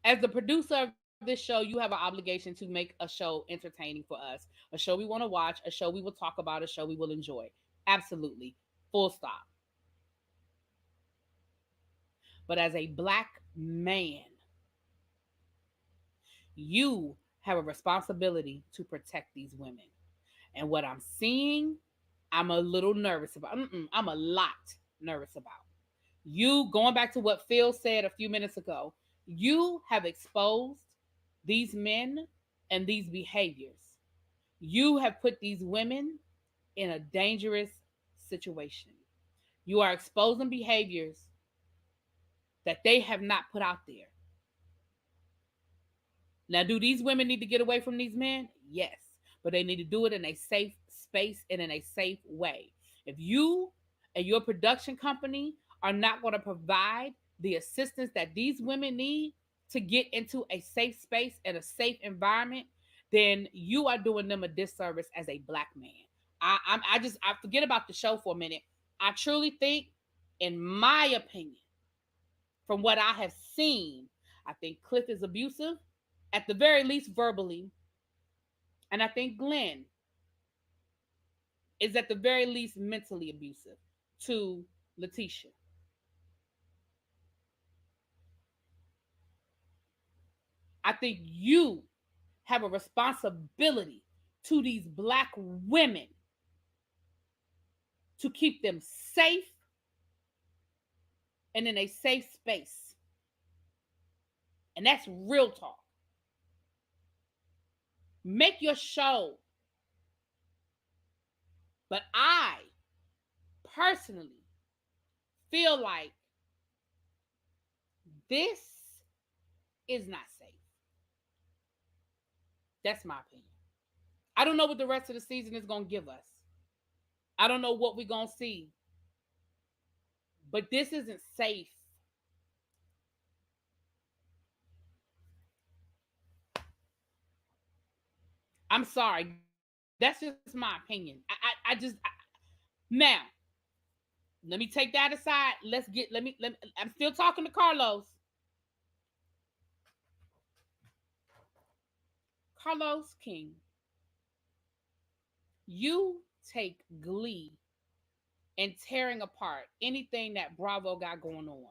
As the producer of this show, you have an obligation to make a show entertaining for us, a show we want to watch, a show we will talk about, a show we will enjoy. Absolutely. Full stop. But as a black man, you have a responsibility to protect these women. And what I'm seeing, I'm a little nervous about. I'm a lot nervous about. You, going back to what Phil said a few minutes ago, you have exposed these men and these behaviors. You have put these women in a dangerous situation. You are exposing behaviors that they have not put out there. Now, do these women need to get away from these men? Yes. But they need to do it in a safe space and in a safe way. If you and your production company are not going to provide the assistance that these women need to get into a safe space and a safe environment, then you are doing them a disservice as a black man. I forget about the show for a minute. I truly think, in my opinion, from what I have seen, I think Cliff is abusive, at the very least verbally. And I think Glenn is at the very least mentally abusive to Leticia. I think you have a responsibility to these black women to keep them safe and in a safe space. And that's real talk. Make your show. But I personally feel like this is not safe. That's my opinion. I don't know what the rest of the season is going to give us. I don't know what we're going to see. But this isn't safe. I'm sorry. That's just my opinion. Now, let me take that aside. I'm still talking to Carlos. Carlos King, you take glee in tearing apart anything that Bravo got going on.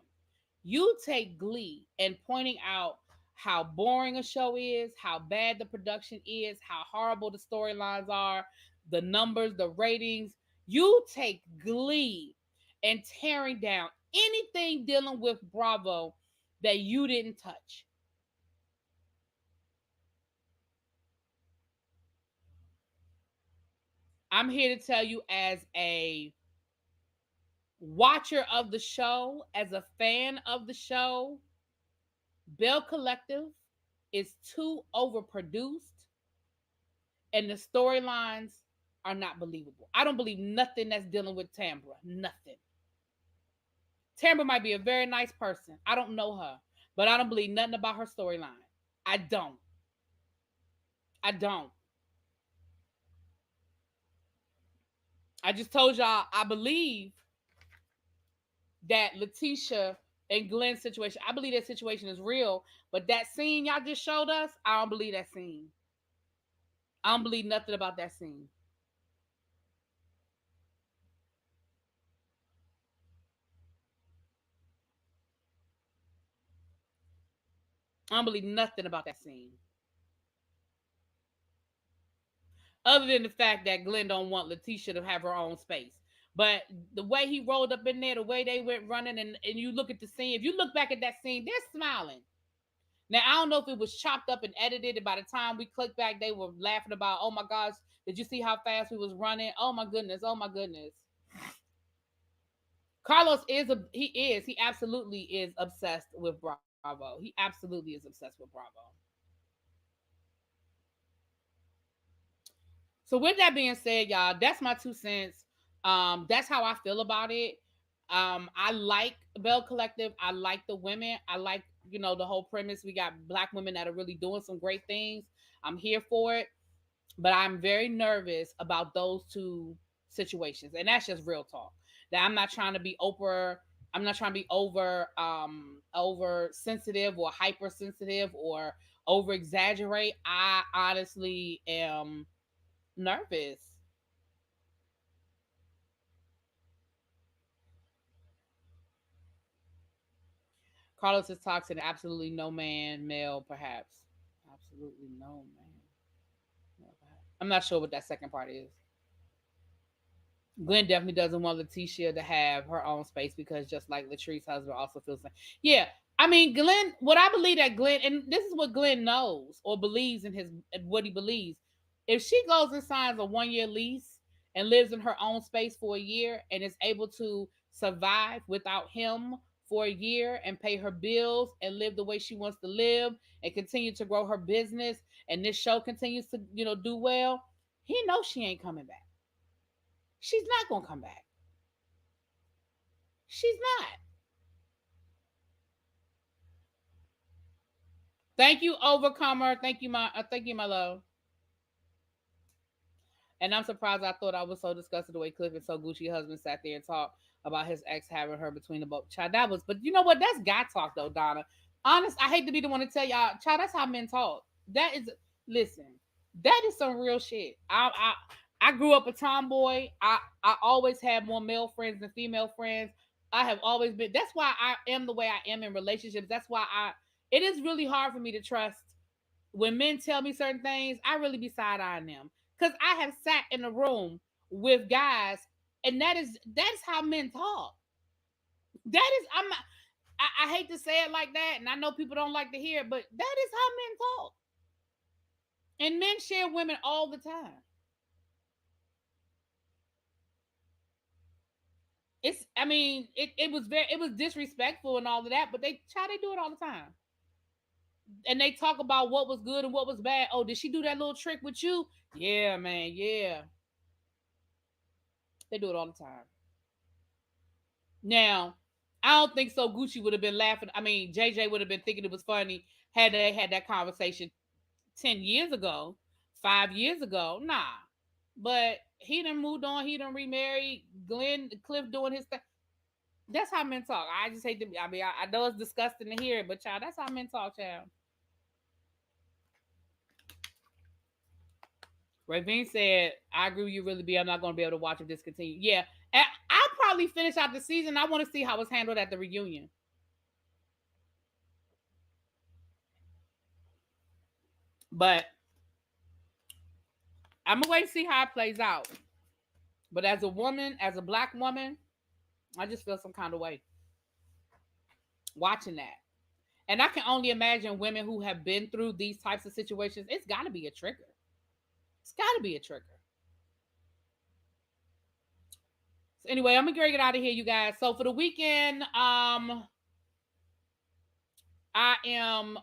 You take glee in pointing out how boring a show is, how bad the production is, how horrible the storylines are, the numbers, the ratings. You take glee in tearing down anything dealing with Bravo that you didn't touch. I'm here to tell you, as a watcher of the show, as a fan of the show, Belle Collective is too overproduced, and the storylines are not believable. I don't believe nothing that's dealing with Tamra. Nothing. Tamra might be a very nice person. I don't know her, but I don't believe nothing about her storyline. I don't. I don't. I just told y'all I believe that Leticia and Glenn's situation, I believe that situation is real, but that scene y'all just showed us, I don't believe that scene. I don't believe nothing about that scene. I don't believe nothing about that scene. Other than the fact that Glenn don't want Leticia to have her own space. But the way he rolled up in there, the way they went running, and you look at the scene, if you look back at that scene, they're smiling. Now, I don't know if it was chopped up and edited, and by the time we clicked back, they were laughing about, oh my gosh, did you see how fast we was running? Oh my goodness, oh my goodness. Carlos he absolutely is obsessed with Bravo. He absolutely is obsessed with Bravo. So with that being said, y'all, that's my 2 cents. That's how I feel about it. I like Bell Collective. I like the women. I like, the whole premise. We got black women that are really doing some great things. I'm here for it. But I'm very nervous about those two situations. And that's just real talk. That I'm not trying to be over sensitive or hypersensitive or over exaggerate. I honestly am nervous. Carlos is toxic. Absolutely no man, male, perhaps. Absolutely no man. Male, perhaps. I'm not sure what that second part is. Glenn definitely doesn't want Leticia to have her own space because just like Latrice's husband also feels like, yeah. I mean, Glenn, what I believe that Glenn, and this is what Glenn knows or believes in what he believes. If she goes and signs a 1 year lease and lives in her own space for a year and is able to survive without him for a year and pay her bills and live the way she wants to live and continue to grow her business, and this show continues to, do well, he knows she ain't coming back. She's not gonna come back. She's not. Thank you, Overcomer. Thank you, my love. And I'm surprised. I thought I was so disgusted the way Cliff and So Gucci husband sat there and talked about his ex having her between the both. Child, that was. But you know what? That's guy talk though, Donna. Honest, I hate to be the one to tell y'all, child. That's how men talk. That is. Listen, that is some real shit. I grew up a tomboy. I always had more male friends than female friends. I have always been. That's why I am the way I am in relationships. That's why I. It is really hard for me to trust when men tell me certain things. I really be side eyeing them because I have sat in a room with guys, and that is how men talk. That is, I'm not. I hate to say it like that, and I know people don't like to hear it, but that is how men talk. And men share women all the time. I mean, it was disrespectful and all of that, but they do it all the time. And they talk about what was good and what was bad. Oh, did she do that little trick with you? Yeah, man, yeah. They do it all the time. Now, I don't think So Gucci would have been laughing. I mean, JJ would have been thinking it was funny had they had that conversation 10 years ago, 5 years ago. Nah. But he done moved on. He done remarried. Cliff doing his thing. That's how men talk. I just hate to be. I mean, I know it's disgusting to hear it, but child, that's how men talk, child. Ravine said, I agree with you, really, B. I'm not going to be able to watch if this continues. Yeah. I'll probably finish out the season. I want to see how it's handled at the reunion. But I'm going to wait and see how it plays out. But as a woman, as a black woman, I just feel some kind of way watching that. And I can only imagine women who have been through these types of situations. It's got to be a trigger. It's got to be a trigger. So anyway, I'm gonna get out of here, you guys. So for the weekend, I am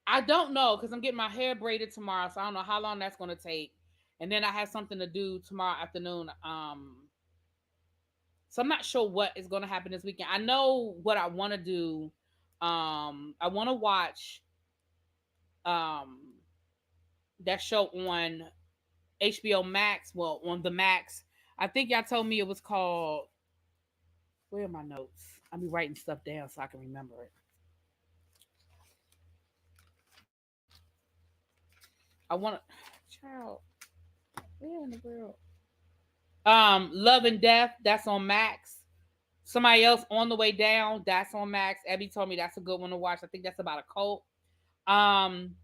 I don't know because I'm getting my hair braided tomorrow, so I don't know how long that's gonna take. And then I have something to do tomorrow afternoon. So I'm not sure what is gonna happen this weekend. I know what I want to do. I want to watch um that show on HBO Max. Well, on the Max. I think y'all told me it was called. Where are my notes? I'll be writing stuff down so I can remember it. I want to, child. Where in the world? Love and Death. That's on Max. Somebody else on the way down. That's on Max. Abby told me that's a good one to watch. I think that's about a cult. Um,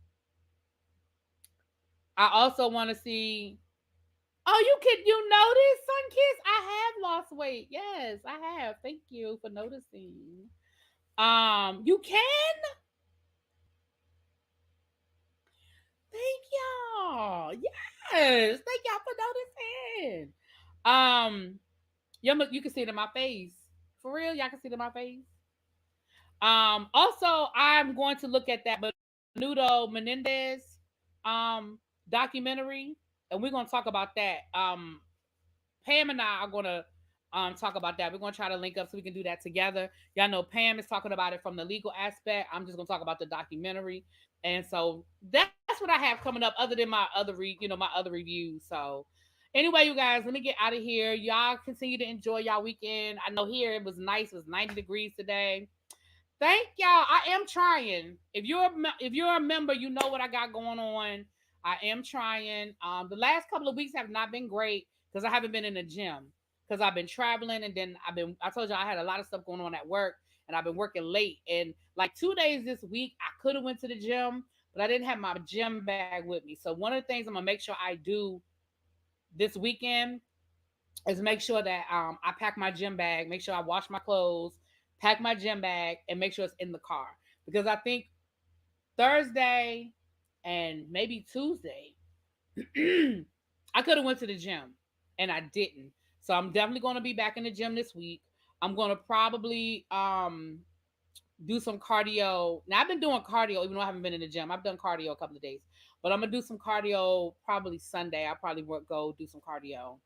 I also want to see. Oh, you notice, Sun Kiss? I have lost weight. Yes, I have. Thank you for noticing. You can. Thank y'all. Yes, thank y'all for noticing. Um, you can see it in my face. For real, y'all can see it in my face. Also, I'm going to look at that Menudo Menendez documentary, and we're gonna talk about that. Pam and I are gonna talk about that. We're gonna try to link up so we can do that together. Y'all know Pam is talking about it from the legal aspect. I'm just gonna talk about the documentary, and so that's what I have coming up, other than my other my other reviews. So anyway, you guys, let me get out of here. Y'all continue to enjoy y'all weekend. I know here it was nice. It was 90 degrees today. Thank y'all. I am trying. If you're a member, you know what I got going on. I am trying. The last couple of weeks have not been great because I haven't been in the gym because I've been traveling and then I told you I had a lot of stuff going on at work and I've been working late and like 2 days this week I could have went to the gym but I didn't have my gym bag with me. So one of the things I'm gonna make sure I do this weekend is make sure that I pack my gym bag, make sure I wash my clothes, pack my gym bag, and make sure it's in the car. Because I think Thursday and maybe Tuesday, I could have went to the gym and I didn't. So I'm definitely going to be back in the gym this week. I'm going to probably do some cardio. Now I've been doing cardio even though I haven't been in the gym. I've done cardio a couple of days, but I'm gonna do some cardio probably Sunday. I'll probably go do some cardio.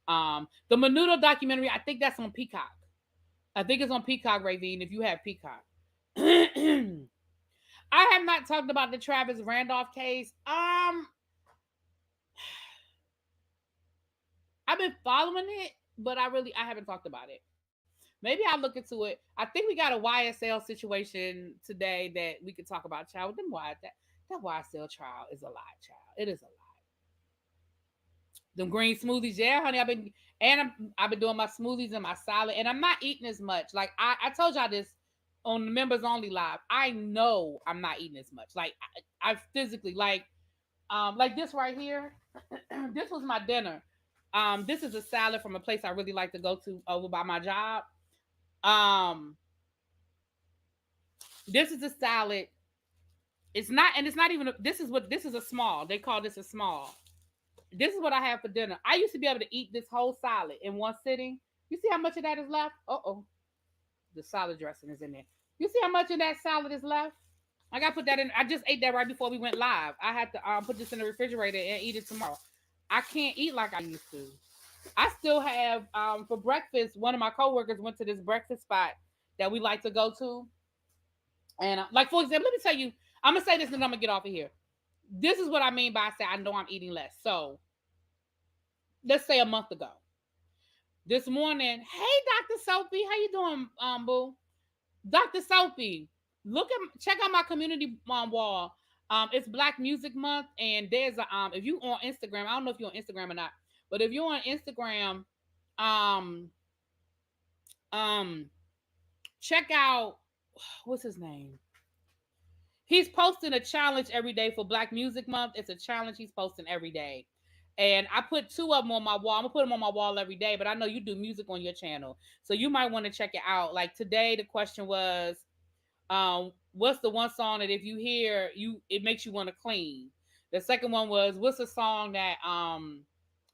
The Menudo documentary, I think that's on Peacock. I think it's on Peacock, Ravine, if you have Peacock. I have not talked about the Travis Randolph case. I've been following it, but I haven't talked about it. Maybe I'll look into it. I think we got a YSL situation today that we could talk about, child. That YSL trial is a lie, child. It is a lie. Them green smoothies, yeah, honey. I've been doing my smoothies and my salad, and I'm not eating as much. Like I told y'all this on the members only live. I know I'm not eating as much. Like I physically like this right here. This was my dinner. This is a salad from a place I really like to go to over by my job. Um, this is a salad. It's not even. This is a small. They call this a small. This is what I have for dinner. I used to be able to eat this whole salad in one sitting. You see how much of that is left? Oh, the salad dressing is in there. You see how much of that salad is left? I gotta put that in. I just ate that right before we went live. I had to put this in the refrigerator and eat it tomorrow. I can't eat like I used to. I still have for breakfast. One of my coworkers went to this breakfast spot that we like to go to, and like for example, let me tell you. I'm gonna say this and I'm gonna get off of here. This is what I mean by I say I know I'm eating less. So let's say a month ago. This morning, hey Dr. Sophie, how you doing, boo? Dr. Sophie, check out my community wall. It's Black Music Month, and there's a if you on Instagram, I don't know if you're on Instagram or not, but if you're on Instagram, um, um, check out what's his name. He's posting a challenge every day for Black Music Month. It's a challenge he's posting every day. And I put two of them on my wall. I'm gonna put them on my wall every day, but I know you do music on your channel. So you might want to check it out. Like today, the question was, what's the one song that if you hear it makes you want to clean? The second one was, what's a song that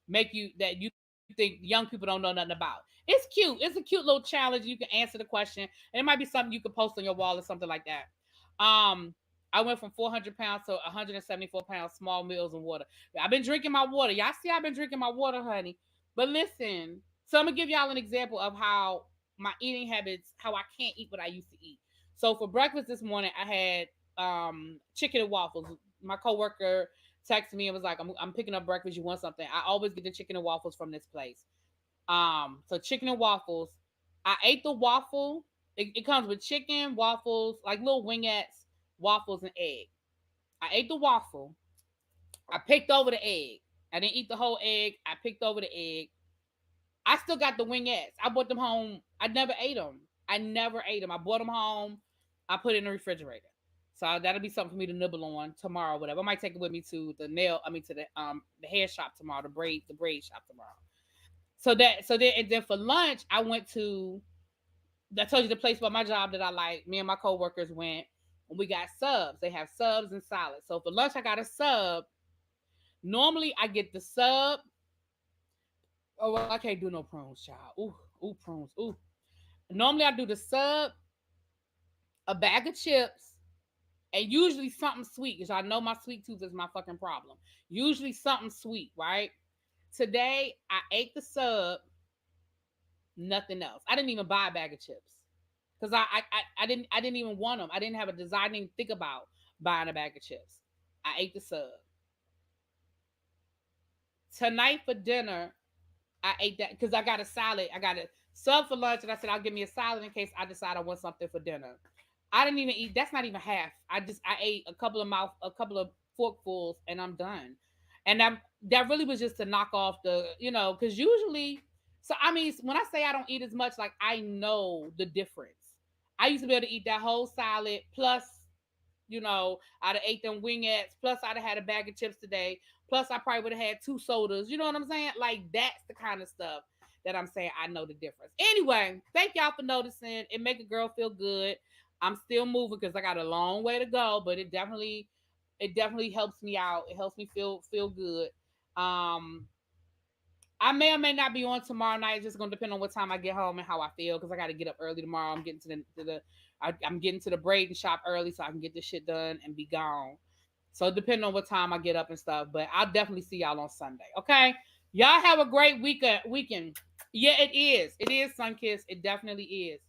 make you that you think young people don't know nothing about? It's cute. It's a cute little challenge. You can answer the question, and it might be something you could post on your wall or something like that. Um, I went from 400 pounds to 174 pounds, small meals and water. I've been drinking my water. Y'all see, I've been drinking my water, honey. But listen, so I'm gonna give y'all an example of how my eating habits, how I can't eat what I used to eat. So for breakfast this morning, I had chicken and waffles. My coworker texted me and was like, I'm picking up breakfast. You want something? I always get the chicken and waffles from this place. So chicken and waffles. I ate the waffle. It comes with chicken, waffles, like little wingettes, waffles, and egg. I ate the waffle. I picked over the egg. I didn't eat the whole egg. I picked over the egg. I still got the wingettes. I brought them home. I never ate them. I never ate them. I brought them home. I put it in the refrigerator. So that'll be something for me to nibble on tomorrow, whatever. I might take it with me to the nail. I mean, to the hair shop tomorrow, the braid shop tomorrow. So then and then for lunch, I went to, I told you the place by my job that I like. Me and my coworkers went, and we got subs. They have subs and salads. So for lunch, I got a sub. Normally, I get the sub. Oh, I can't do no prunes, child. Ooh, prunes. Ooh. Normally, I do the sub, a bag of chips, and usually something sweet, because I know my sweet tooth is my fucking problem. Usually something sweet, right? Today, I ate the sub, nothing else. I didn't even buy a bag of chips because I didn't even want them. I didn't have a desire. I didn't even think about buying a bag of chips. I ate the sub. Tonight for dinner, I ate that because I got a salad. I got a sub for lunch, and I said I'll give me a salad in case I decide I want something for dinner. I didn't even eat. That's not even half. I ate a couple of forkfuls, and I'm done. And that really was just to knock off because usually, so I mean, when I say I don't eat as much, like I know the difference. I used to be able to eat that whole salad plus I'd have ate them wingettes. Plus, I'd have had a bag of chips today. Plus, I probably would have had two sodas. You know what I'm saying? Like, that's the kind of stuff that I'm saying I know the difference. Anyway, thank y'all for noticing. It make a girl feel good. I'm still moving because I got a long way to go, but it definitely helps me out. It helps me feel good. Um, I may or may not be on tomorrow night. It's just gonna depend on what time I get home and how I feel because I got to get up early tomorrow. I'm getting I'm getting to the braiding shop early so I can get this shit done and be gone. So depending on what time I get up and stuff, but I'll definitely see y'all on Sunday. Okay, y'all have a great weekend. Yeah, it is. It is, Sunkiss. It definitely is.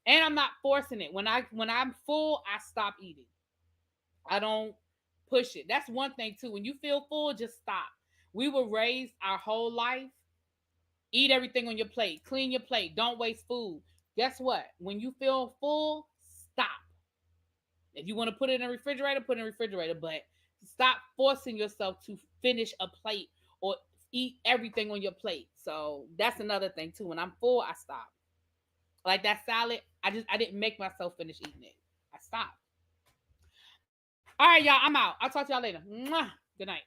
And I'm not forcing it. When I'm full, I stop eating. I don't push it. That's one thing too. When you feel full, just stop. We were raised our whole life, eat everything on your plate, clean your plate, don't waste food. Guess what? When you feel full, stop. If you want to put it in a refrigerator, put it in a refrigerator, but stop forcing yourself to finish a plate or eat everything on your plate. So that's another thing too. When I'm full, I stop. Like that salad, I didn't make myself finish eating it. I stopped. All right, y'all, I'm out. I'll talk to y'all later. Mwah. Good night.